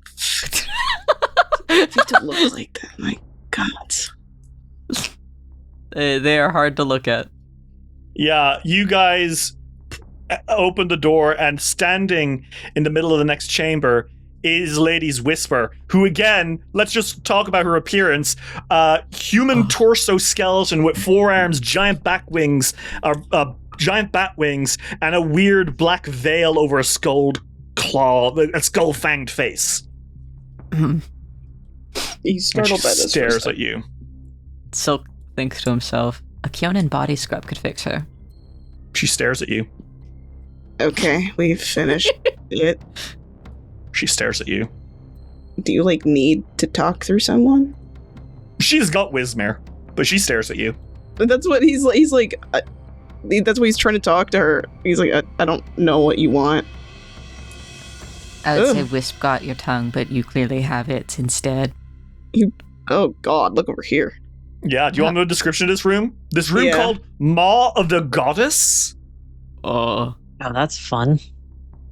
You have to look like that. My god. They are hard to look at. Yeah, you guys open the door, and standing in the middle of the next chamber is Lady's Whisper, who again, let's just talk about her appearance. Human torso skeleton with forearms, giant bat wings, and a weird black veil over a skull fanged face. He's startled by this. Stares at you. Silk thinks to himself, A Kyonin body scrub could fix her. She stares at you. Okay, we've finished it. She stares at you. Do you, need to talk through someone? She's got Wismere, but she stares at you. But that's what he's like, that's what he's trying to talk to her. He's like, I don't know what you want. I would say Wisp got your tongue, but you clearly have it instead. Oh god, look over here. Yeah, do you want to know the description of this room? This room called Maw of the Goddess? Oh, that's fun.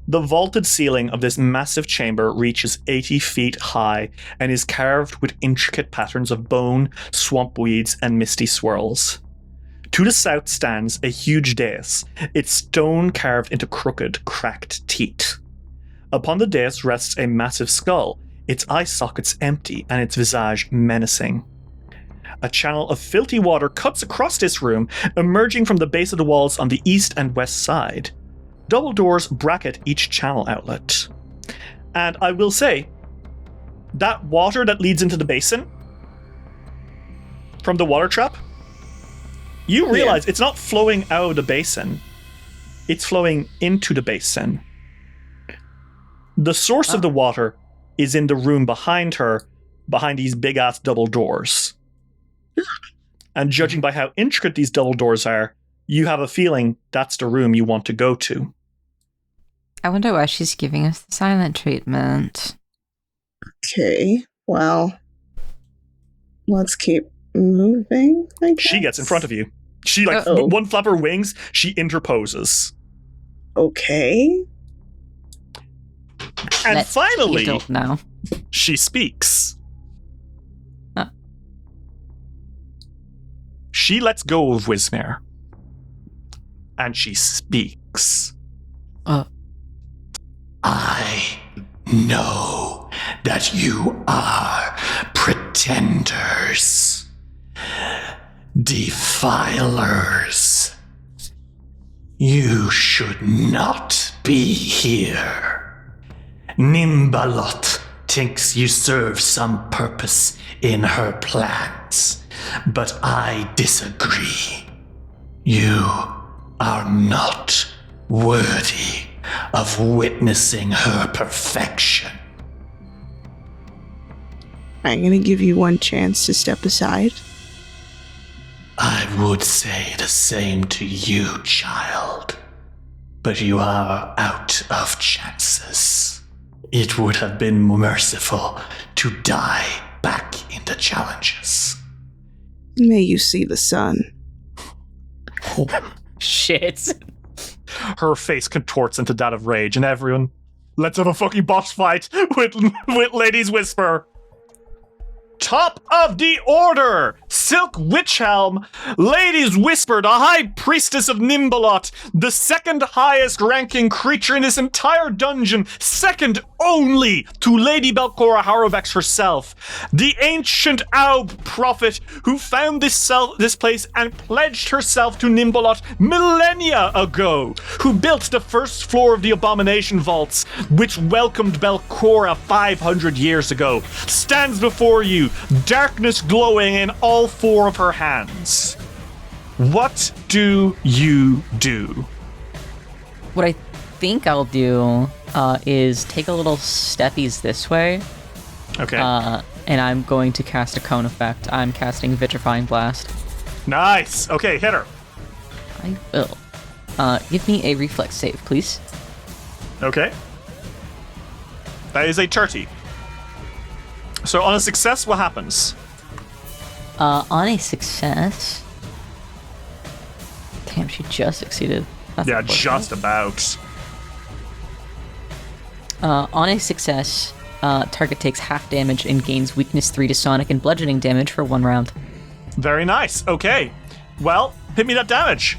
The vaulted ceiling of this massive chamber reaches 80 feet high and is carved with intricate patterns of bone, swamp weeds, and misty swirls. To the south stands a huge dais, its stone carved into crooked, cracked teeth. Upon the dais rests a massive skull, its eye sockets empty and its visage menacing. A channel of filthy water cuts across this room, emerging from the base of the walls on the east and west side. Double doors bracket each channel outlet. And I will say, that water that leads into the basin from the water trap, you realize it's not flowing out of the basin. It's flowing into the basin. The source of the water is in the room behind her, behind these big-ass double doors. And judging by how intricate these double doors are, you have a feeling that's the room you want to go to. I wonder why she's giving us the silent treatment. Okay, well, let's keep moving, I guess. She gets in front of you. She, one flap of her wings, she interposes. Okay. And Let's finally, keep it now. she speaks. Huh. She lets go of Wismere. And she speaks. I know that you are pretenders, defilers. You should not be here. Nhimbaloth thinks you serve some purpose in her plans, but I disagree. You are not worthy of witnessing her perfection. I'm gonna give you one chance to step aside. I would say the same to you, child. But you are out of chances. It would have been merciful to die back in the challenges. May you see the sun. Shit. Her face contorts into that of rage, and everyone, let's have a fucking boss fight with Lady's Whisper. Top of the order, Silk Witchhelm, Lady's Whisper, the High Priestess of Nhimbaloth, the second highest ranking creature in this entire dungeon, second only to Lady Belcorra Harrovex herself, the ancient Aub prophet who found this place and pledged herself to Nhimbaloth millennia ago, who built the first floor of the Abomination vaults, which welcomed Belcorra 500 years ago, stands before you, darkness glowing in all four of her hands. What do you do? What I think I'll do is take a little steppies this way. Okay. And I'm going to cast a cone effect. I'm casting Vitrifying Blast. Nice. Okay, hit her. I will. Give me a reflex save, please. Okay. That is a 30. So on a success, what happens? On a success... Damn, she just succeeded. That's just about. On a success, target takes half damage and gains weakness 3 to sonic and bludgeoning damage for 1 round. Very nice. Okay. Well, hit me that damage.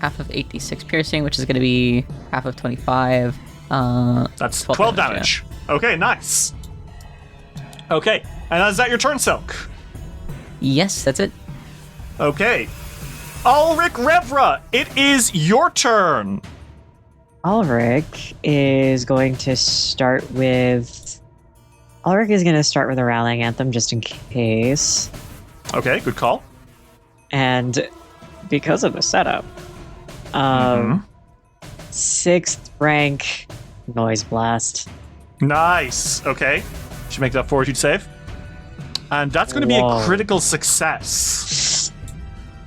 Half of 8d6 piercing, which is going to be half of 25. That's 12 damage. Yeah. Okay, nice. Okay, and is that your turn, Silk? Yes, that's it. Okay. Ulrich Revra, it is your turn. Ulrich is going to start with a rallying anthem just in case. Okay, good call. And because of the setup, 6th rank noise blast. Nice. Okay. Should make that fortitude save. And that's going to be a critical success.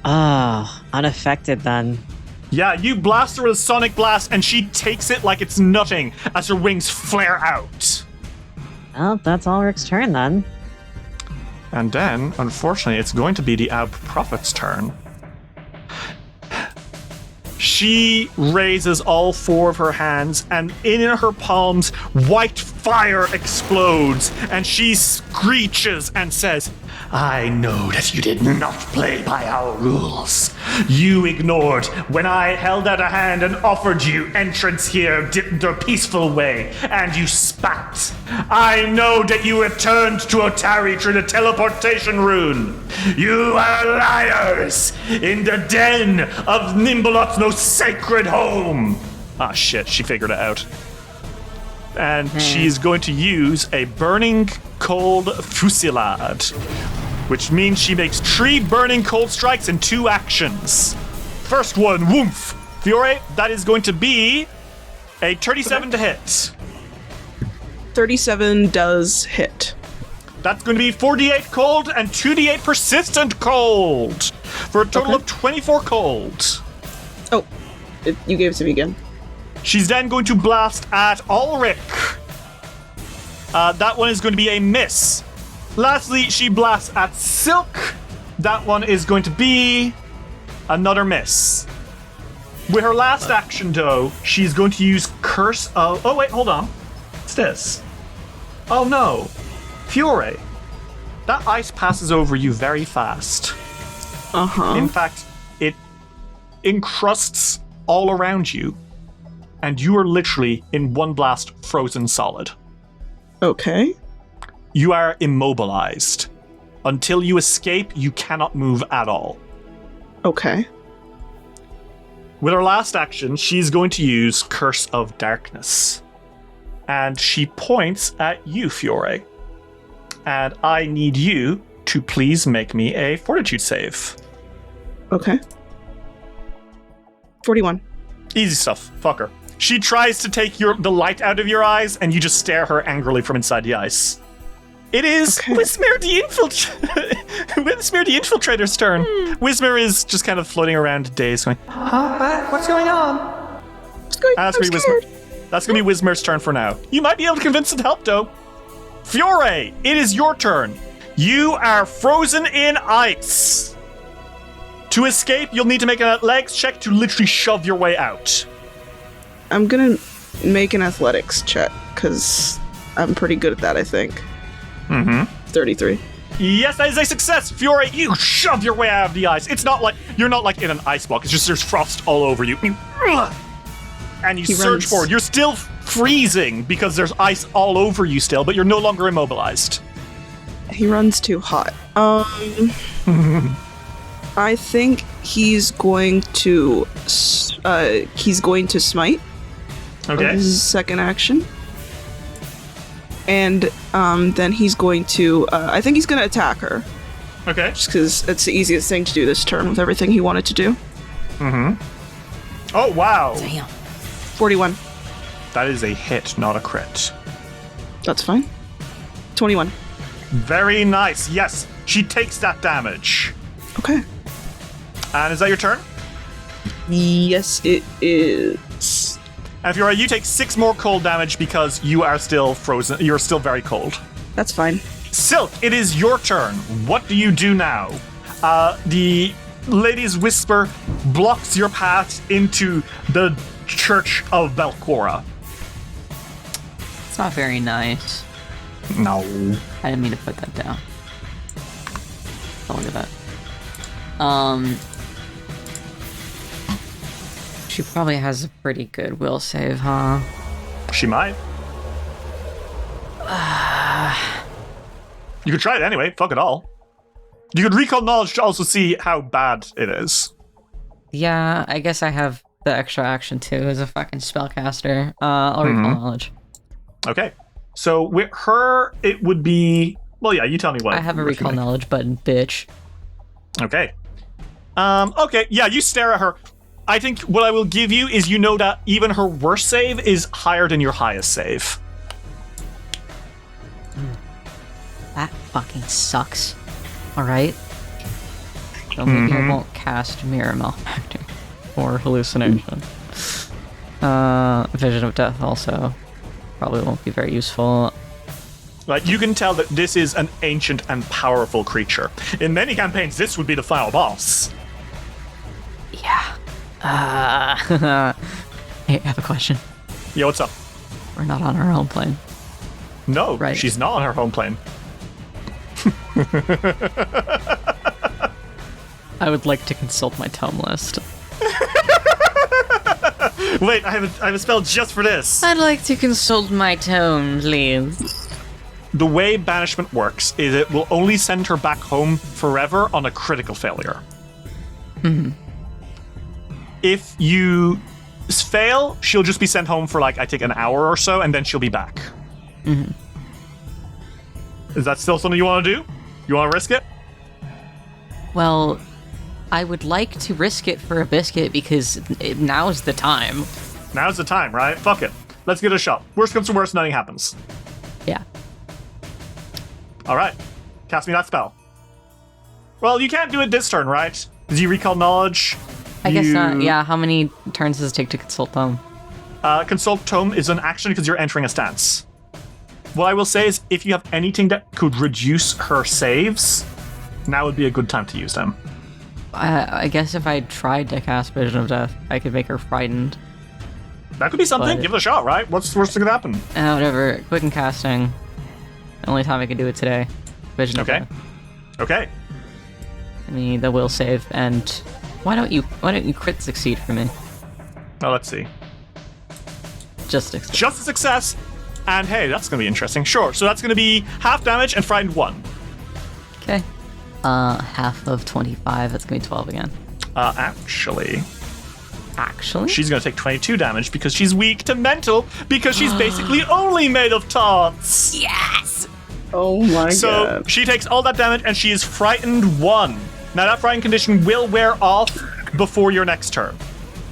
Unaffected then. Yeah, you blast her with a sonic blast, and she takes it like it's nothing as her wings flare out. Well, that's Ulrich's turn then. And then, unfortunately, it's going to be the Aub Prophet's turn. She raises all 4 of her hands, and in her palms, white fire explodes, and she screeches and says, I know that you did not play by our rules. You ignored when I held out a hand and offered you entrance here the peaceful way, and you spat. I know that you returned to Otari through the teleportation rune. You are liars in the den of Nhimbaloth's most sacred home. Ah, shit, she figured it out. And she's going to use a burning cold fusillade, which means she makes 3 burning cold strikes in 2 actions. First one, woomph. Fiore, that is going to be a 37 to hit. 37 does hit. That's going to be 4d8 cold and 2d8 persistent cold for a total of 24 cold. Oh, you gave it to me again. She's then going to blast at Ulrich. That one is going to be a miss. Lastly, she blasts at Silk. That one is going to be another miss. With her last action, though, she's going to use Curse of... Oh, wait, hold on. What's this? Oh, no. Fiore. That ice passes over you very fast. Uh-huh. In fact, it encrusts all around you, and you are literally, in one blast, frozen solid. Okay. You are immobilized. Until you escape, you cannot move at all. Okay. With her last action, she's going to use Curse of Darkness. And she points at you, Fiore. And I need you to please make me a fortitude save. Okay. 41. Easy stuff. Fuck her. She tries to take the light out of your eyes, and you just stare her angrily from inside the ice. It is Wismir the Infiltrator's turn. Wismir is just kind of floating around dazed, going, what's going on? That's going to be Wismir's turn for now. You might be able to convince it to help, though. Fiore, it is your turn. You are frozen in ice. To escape, you'll need to make an athletics check to literally shove your way out. I'm gonna make an athletics check, because I'm pretty good at that, I think. 33. Yes, that is a success, Fiore. You shove your way out of the ice. It's not like you're not like in an ice block. It's just there's frost all over you, and you surge forward. You're still freezing because there's ice all over you still, but you're no longer immobilized. He runs too hot. I think he's going to smite. Okay. This is second action. And then he's going to, I think he's going to attack her. Okay. Just because it's the easiest thing to do this turn with everything he wanted to do. Oh, wow. Damn. 41. That is a hit, not a crit. That's fine. 21. Very nice. Yes, she takes that damage. Okay. And is that your turn? Yes, it is. And if you're right, you take 6 more cold damage because you are still frozen. You're still very cold. That's fine. Silk, it is your turn. What do you do now? The Lady's Whisper blocks your path into the Church of Belcorra. It's not very nice. No. I didn't mean to put that down. Don't look at that. She probably has a pretty good will save, huh? She might. You could try it anyway. Fuck it all. You could recall knowledge to also see how bad it is. Yeah, I guess I have the extra action too as a fucking spellcaster. I'll recall knowledge. Okay. So with her, it would be... Well, yeah, you tell me what. I have a recall knowledge button, bitch. Okay. Okay, yeah, you stare at her. I think what I will give you is you know that even her worst save is higher than your highest save. That fucking sucks. Alright? So maybe I won't cast Mirror Malefactor or Hallucination. Vision of Death also probably won't be very useful. Like, you can tell that this is an ancient and powerful creature. In many campaigns, this would be the final boss. Yeah. Hey, I have a question. Yeah, what's up? We're not on our home plane. No, right. She's not on her home plane. I would like to consult my tome list. Wait, I have a spell just for this. I'd like to consult my tome, please. The way banishment works is it will only send her back home forever on a critical failure. If you fail, she'll just be sent home for like, I think, an hour or so, and then she'll be back. Is that still something you want to do? You want to risk it? Well, I would like to risk it for a biscuit because now's the time. Now's the time, right? Fuck it. Let's give it a shot. Worst comes to worst, nothing happens. Yeah. All right. Cast me that spell. Well, you can't do it this turn, right? Did you recall knowledge? I guess not. Yeah, how many turns does it take to consult tome? Consult tome is an action because you're entering a stance. What I will say is if you have anything that could reduce her saves, now would be a good time to use them. I guess if I tried to cast Vision of Death, I could make her frightened. That could be something. But, give it a shot, right? What's the worst that could happen? Whatever. Quick and casting. The only time I could do it today. Vision of Death. Okay. I mean, the will save, and why don't you crit succeed for me? Oh, let's see. Just a success. Just a success. And hey, that's gonna be interesting. Sure. So that's gonna be half damage and frightened 1. Okay. Half of 25. That's gonna be 12 again. Actually, she's gonna take 22 damage because she's weak to mental because she's basically only made of taunts. Yes. Oh my god. So she takes all that damage and she is frightened 1. Now that frightened condition will wear off before your next turn.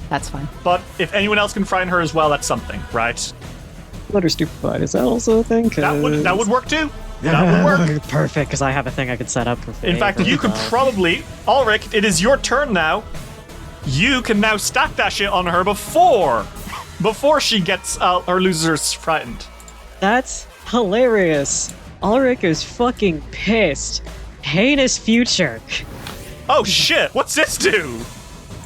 That's fine. But if anyone else can frighten her as well, that's something, right? Let her stupefied. Is that also a thing? That would work too. That would work. Perfect, because I have a thing I could set up for In fact, you could probably... Ulrich, it is your turn now. You can now stack that shit on her before she gets or loses her frightened. That's hilarious. Ulrich is fucking pissed. Heinous future. Oh shit, what's this do?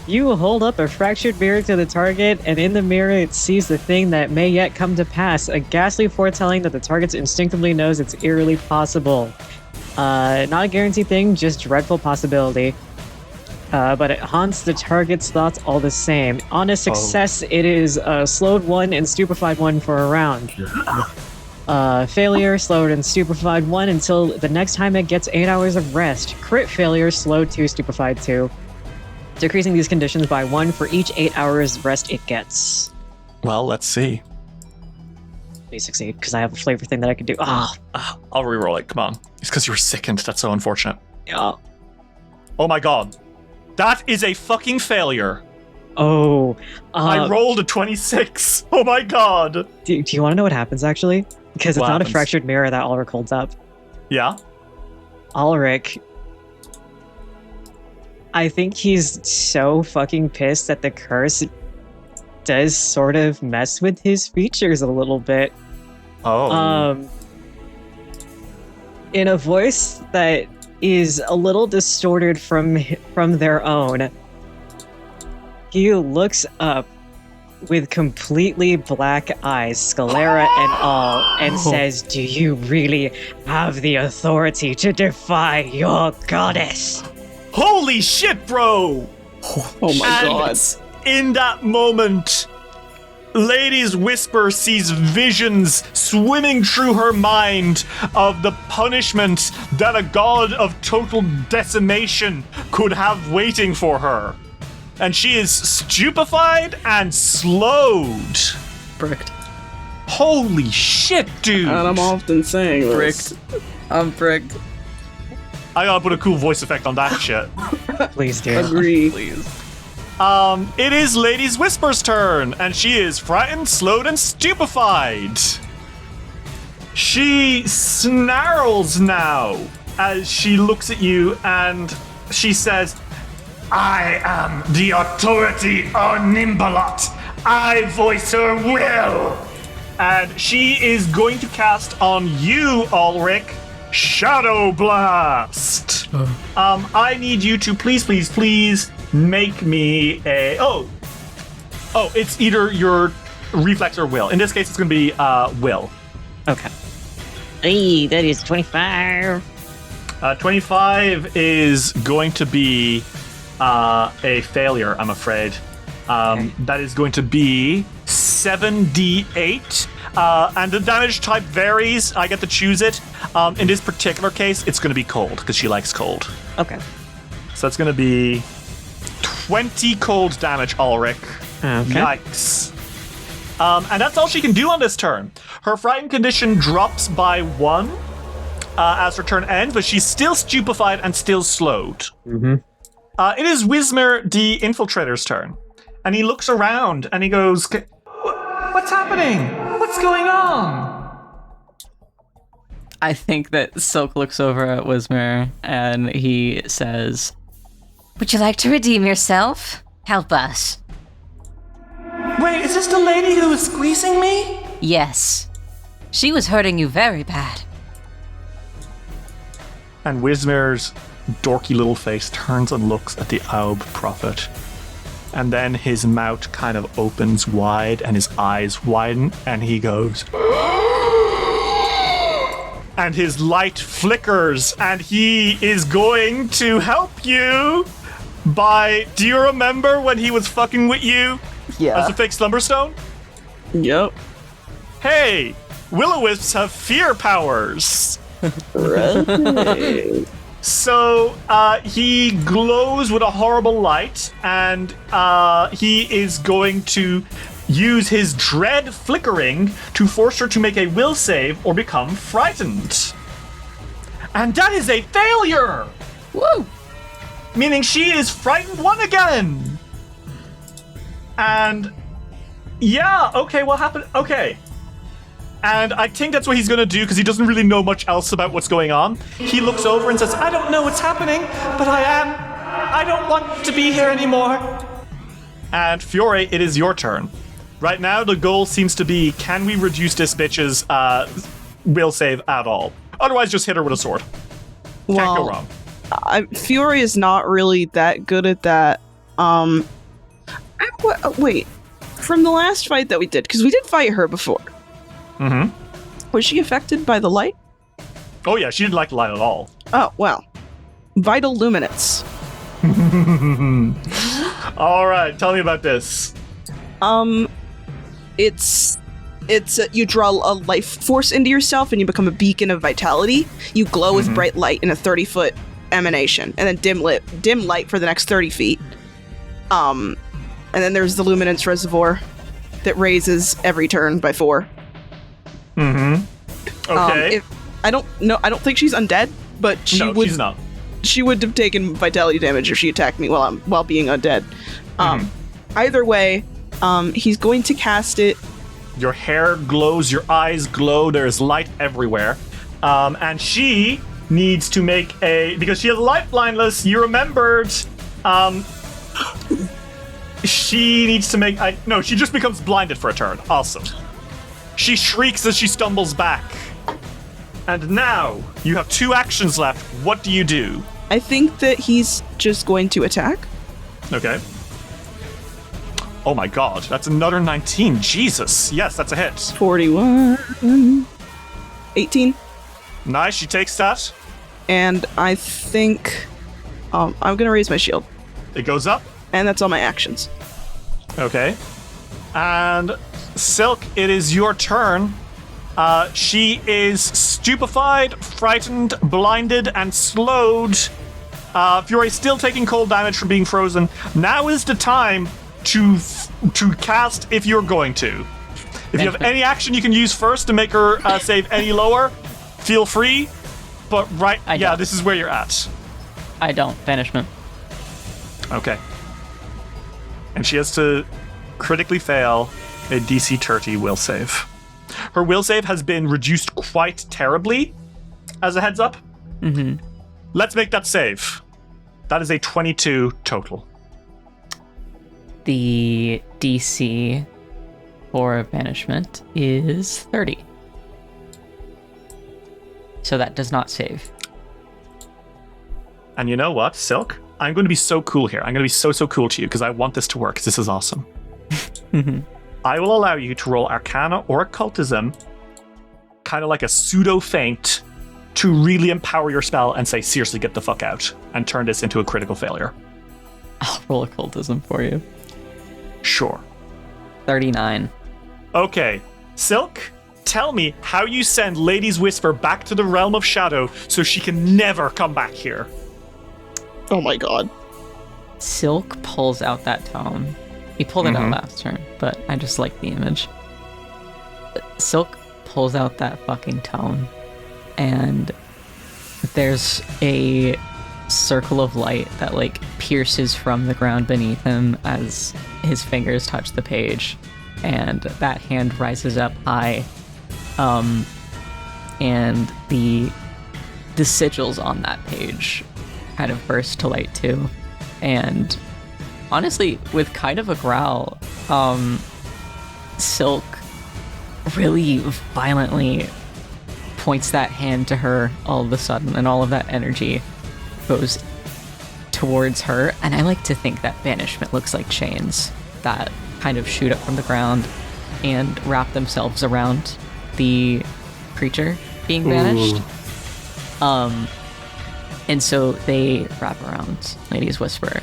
You hold up a fractured mirror to the target, and in the mirror it sees the thing that may yet come to pass, a ghastly foretelling that the target instinctively knows it's eerily possible. Not a guaranteed thing, just dreadful possibility. But it haunts the target's thoughts all the same. On a success, it is slowed 1 and stupefied 1 for a round. Failure, slowed and stupefied 1 until the next time it gets 8 hours of rest. Crit failure, slowed 2, stupefied 2. Decreasing these conditions by 1 for each 8 hours rest it gets. Well, let's see. Please succeed, because I have a flavor thing that I can do. I'll reroll it, come on. It's because you were sickened, that's so unfortunate. Yeah. Oh my god. That is a fucking failure. Oh. I rolled a 26. Oh my god. Do you want to know what happens, actually? Because it's not a fractured mirror that Ulrich holds up. Yeah? Ulrich, I think he's so fucking pissed that the curse does sort of mess with his features a little bit. Oh. In a voice that is a little distorted from their own, he looks up with completely black eyes, sclera and all, and says, "Do you really have the authority to defy your goddess?" Holy shit, bro! Oh my god. In that moment, Lady's Whisper sees visions swimming through her mind of the punishment that a god of total decimation could have waiting for her. And she is stupefied and slowed. Bricked. Holy shit, dude! And I'm often saying this. Bricked. I'm bricked. I gotta put a cool voice effect on that shit. Please do. Agree. Please. It is Lady's Whisper's turn, and she is frightened, slowed, and stupefied. She snarls now as she looks at you, and she says, "I am the authority on Nhimbaloth. I voice her will." And she is going to cast on you, Ulrich, Shadow Blast. I need you to please make me a... Oh, it's either your reflex or will. In this case, it's going to be will. Okay. Hey, that is 25. 25 is going to be a failure, I'm afraid. That is going to be 7d8. And the damage type varies. I get to choose it. In this particular case, it's going to be cold, because she likes cold. Okay. So it's going to be 20 cold damage, Ulrich. Okay. Yikes. And that's all she can do on this turn. Her frightened condition drops by 1 as her turn ends, but she's still stupefied and still slowed. Mm-hmm. It is Wismer the Infiltrator's turn. And he looks around and he goes, "What's happening? What's going on?" I think that Silk looks over at Wismer and he says, "Would you like to redeem yourself? Help us." "Wait, is this the lady who was squeezing me?" "Yes. She was hurting you very bad." And Wismer's dorky little face turns and looks at the Aub prophet. And then his mouth kind of opens wide and his eyes widen and he goes... and his light flickers and he is going to help you by... Do you remember when he was fucking with you? Yeah. As a fake Slumberstone? Yep. Hey, will-o-wisps have fear powers. Right. So he glows with a horrible light, and he is going to use his dread flickering to force her to make a will save or become frightened. And that is a failure! "Woo!" Meaning she is frightened 1 again! And yeah, okay, what happened? Okay. And I think that's what he's going to do because he doesn't really know much else about what's going on. He looks over and says, "I don't know what's happening, but I don't want to be here anymore." And Fiore, it is your turn. Right now, the goal seems to be, can we reduce this bitch's will save at all? Otherwise, just hit her with a sword. Can't go wrong. Fiore is not really that good at that. Wait, from the last fight that we did, because we did fight her before. Mm-hmm. Was she affected by the light? Oh yeah, she didn't like the light at all. Oh, well. Vital luminance. All right, tell me about this. It's you draw a life force into yourself and you become a beacon of vitality. You glow with bright light in a 30-foot emanation, and then dim light for the next 30 feet. And then there's the luminance reservoir that raises every turn by 4. Mm-hmm. Okay. I don't think she's undead, but she's not. She would have taken vitality damage if she attacked me while being undead. Either way, he's going to cast it. Your hair glows, your eyes glow, there's light everywhere. And she needs to make because she has light blindness, you remembered, she needs to make, she just becomes blinded for a turn. Awesome. She shrieks as she stumbles back. And now, you have 2 actions left. What do you do? I think that he's just going to attack. Okay. Oh my god, that's another 19. Jesus. Yes, that's a hit. 41. 18. Nice, she takes that. And I think I'm going to raise my shield. It goes up. And that's all my actions. Okay. And Silk, it is your turn. She is stupefied, frightened, blinded, and slowed. Fury still taking cold damage from being frozen. Now is the time to cast if you're going to. If you have any action you can use first to make her save any lower, feel free. But this is where you're at. I don't. Banishment. Okay. And she has to critically fail a DC 30 will save. Her will save has been reduced quite terribly, as a heads up. Mm-hmm. Let's make that save. That is a 22 total. The DC for banishment is 30. So that does not save. And you know what, Silk? I'm going to be so cool here. I'm going to be so cool to you because I want this to work. This is awesome. I will allow you to roll Arcana or Occultism, kind of like a pseudo-feint, to really empower your spell and say, seriously, get the fuck out, and turn this into a critical failure. I'll roll Occultism for you. Sure. 39. Okay. Silk, tell me how you send Lady's Whisper back to the realm of shadow so she can never come back here. Oh my god. Silk pulls out that tome. He pulled it out last turn, but I just like the image. Silk pulls out that fucking tome, and there's a circle of light that pierces from the ground beneath him as his fingers touch the page, and that hand rises up high, and the sigils on that page kind of burst to light too, and honestly, with kind of a growl, Silk really violently points that hand to her all of a sudden, and all of that energy goes towards her. And I like to think that banishment looks like chains that kind of shoot up from the ground and wrap themselves around the creature being banished. And so they wrap around Lady's Whisper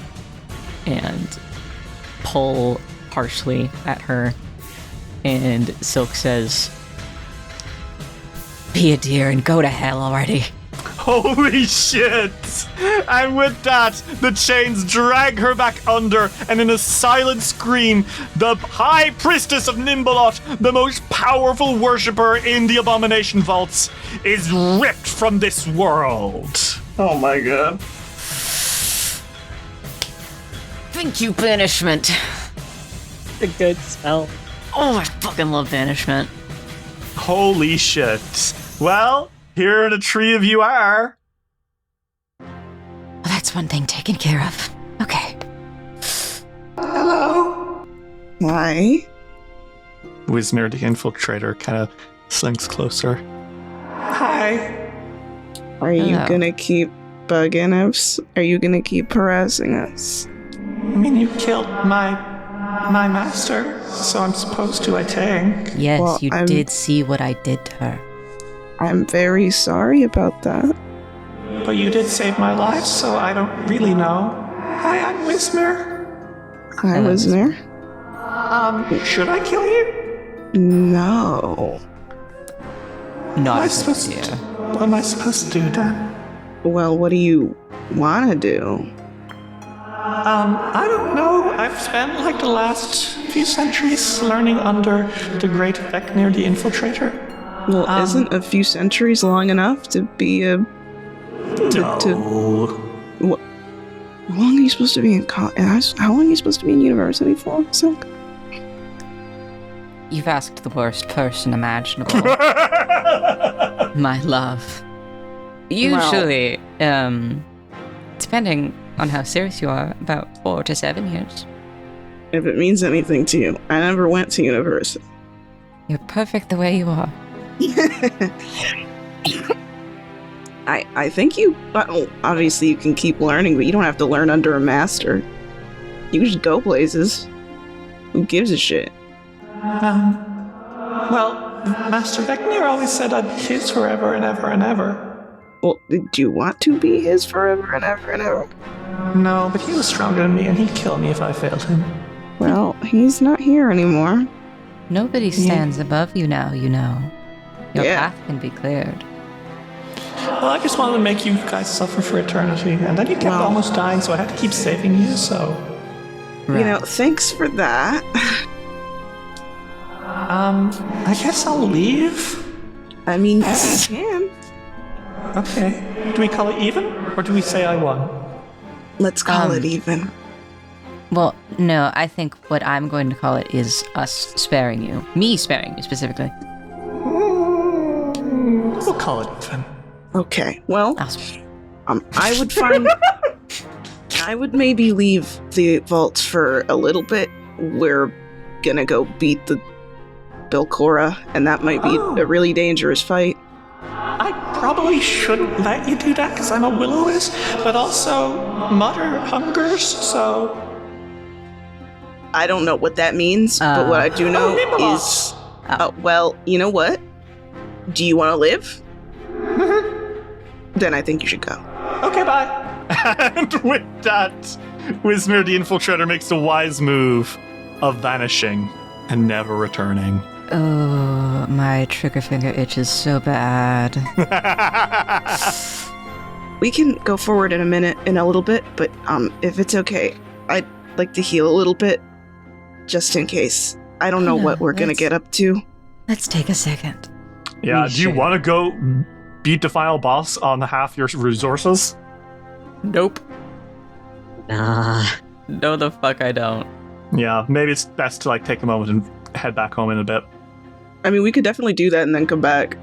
and pull harshly at her, and Silk says, "Be a dear and go to hell already." Holy shit! And with that, the chains drag her back under, and in a silent scream, the High Priestess of Nhimbaloth, the most powerful worshipper in the Abomination Vaults, is ripped from this world. Oh my god. Thank you, banishment. The good spell. Oh, I fucking love banishment. Holy shit. Well, here the three of you are. Well, that's one thing taken care of. Okay. Hello. Hi. Wismir, the infiltrator, kind of slinks closer. Hi. Are you gonna keep bugging us? Are you gonna keep harassing us? I mean, you killed my master, so I'm supposed to, I think. Yes, Well, you did see what I did to her. I'm very sorry about that. But you did save my life, so I don't really know. Hi, I'm Wismer. Hi, Wisner. Should I kill you? No. Not What am I supposed to do, Dan? Well, what do you want to do? I don't know. I've spent like the last few centuries learning under the great Vecnir the Infiltrator. Well, isn't a few centuries long enough to be a... What? How long are you supposed to be in how long are you supposed to be in university for, Silk? You've asked the worst person imaginable. My love. Usually, depending on how serious you are, about 4 to 7 years. If it means anything to you, I never went to university. You're perfect the way you are. I think you... Well, obviously you can keep learning, but you don't have to learn under a master. You can just go places. Who gives a shit? Well, Master Vecnir always said I'd be his forever and ever and ever. Well, did you want to be his forever and ever and ever? No, but he was stronger than me and he'd kill me if I failed him. Well, he's not here anymore. Nobody stands above you now, you know. Your path can be cleared. Well, I just wanted to make you guys suffer for eternity, and then you kept almost dying, so I had to keep saving you, so... Right. You know, thanks for that. I guess I'll leave. I mean, you can. Okay. Do we call it even, or do we say I won? Let's call it even. Well, no, I think what I'm going to call it is us sparing you. Me sparing you, specifically. We'll call it even. Okay, well, I would find... I would maybe leave the vaults for a little bit. We're gonna go beat the Belcorra, and that might be a really dangerous fight. I probably shouldn't let you do that, because I'm a will-o-wisp, but also Mother hungers, so... I don't know what that means, but what I do know is... well, you know what? Do you want to live? Then I think you should go. Okay, bye. And with that, Wismer the Infiltrator makes the wise move of vanishing and never returning. Oh, my trigger finger itches so bad. We can go forward in a little bit, but if it's okay, I'd like to heal a little bit, just in case. I don't know what we're gonna get up to. Let's take a second. Yeah, do you want to go beat the final boss on half your resources? Nope. Nah. No, the fuck I don't. Yeah, maybe it's best to take a moment and head back home in a bit. I mean, we could definitely do that and then come back.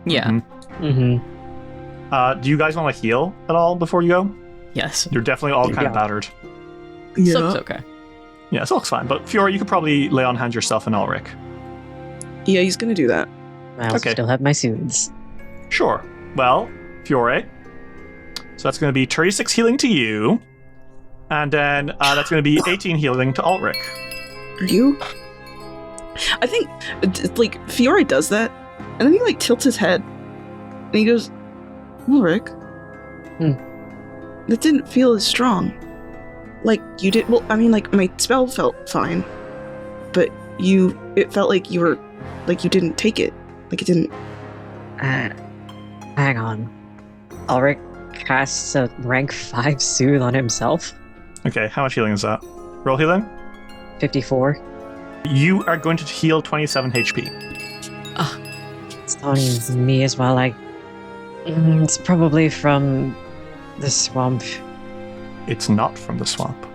Yeah. Mm-hmm. Do you guys want to heal at all before you go? Yes. You're definitely all kind of battered. Yeah. Silk's okay. Yeah, Silk's fine. But Fiora, you could probably lay on hands yourself and Ulrich. Yeah, he's gonna do that. I also still have my soothes. Sure. Well, Fiore. So that's going to be 36 healing to you. And then that's going to be 18 healing to Ulrich. Are you? I think, Fiore does that, and then he, tilts his head. And he goes, Ulrich, that didn't feel as strong. You did, my spell felt fine. But it felt like you were, you didn't take it. It didn't... Hang on. Ulrich casts a rank 5 soothe on himself. Okay, how much healing is that? Roll healing? 54. You are going to heal 27 HP. It's on me as well. It's probably from the swamp. It's not from the swamp.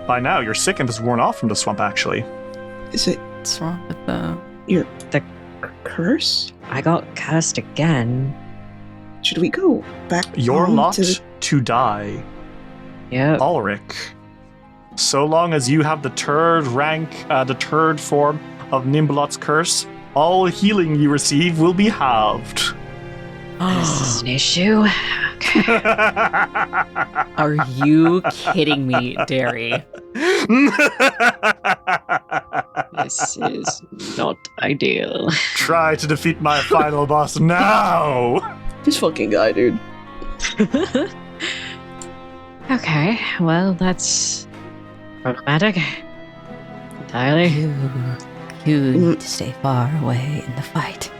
By now, your sickness is worn off from the swamp, actually. Is it... What's wrong with the curse? I got cursed again. Should we go back? You're lot to die. Yeah. Ulrich. So long as you have the third form of Nhimbaloth's curse, all healing you receive will be halved. This is an issue. Okay. Are you kidding me, Derry? This is not ideal. Try to defeat my final boss now! This fucking guy, dude. Okay, well, that's problematic. Entirely. You need to stay far away in the fight.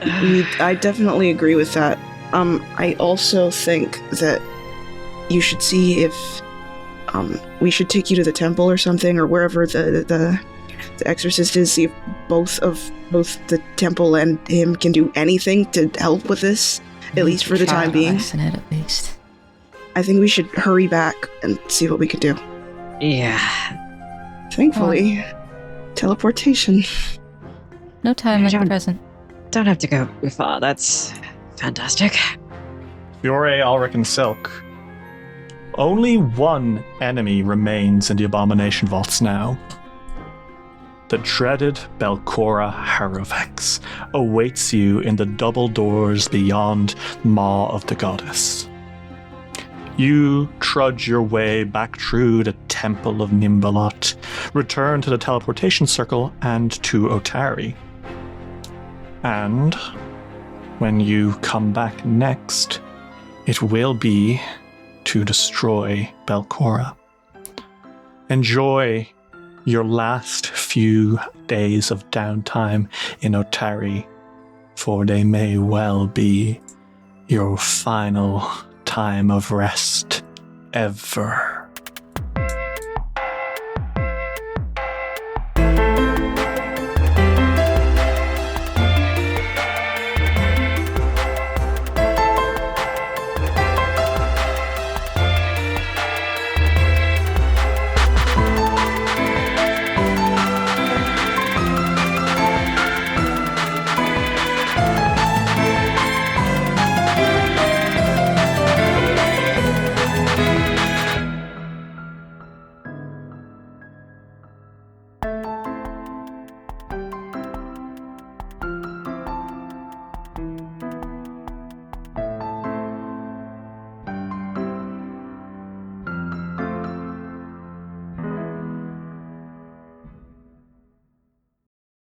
I definitely agree with that. I also think that you should see if we should take you to the temple or something, or wherever the exorcist is, see if both the temple and him can do anything to help with this, at least for the time being. At least. I think we should hurry back and see what we can do. Yeah. Thankfully, teleportation. No time like the present. Don't have to go too far. That's fantastic. Fiore, Ulrich, and Silk. Only one enemy remains in the Abomination Vaults now. The dreaded Belcorra Harovex awaits you in the double doors beyond Maw of the Goddess. You trudge your way back through the Temple of Nhimbaloth, return to the teleportation circle and to Otari. And when you come back next, it will be to destroy Belcorra. Enjoy your last few days of downtime in Otari, for they may well be your final time of rest ever.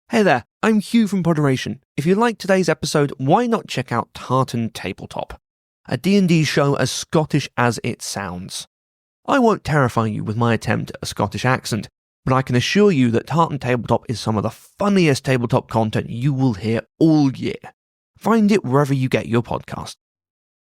Hey there, I'm Hugh from Moderation. If you liked today's episode, why not check out Tartan Tabletop, a D&D show as Scottish as it sounds. I won't terrify you with my attempt at a Scottish accent, but I can assure you that Tartan Tabletop is some of the funniest tabletop content you will hear all year. Find it wherever you get your podcasts.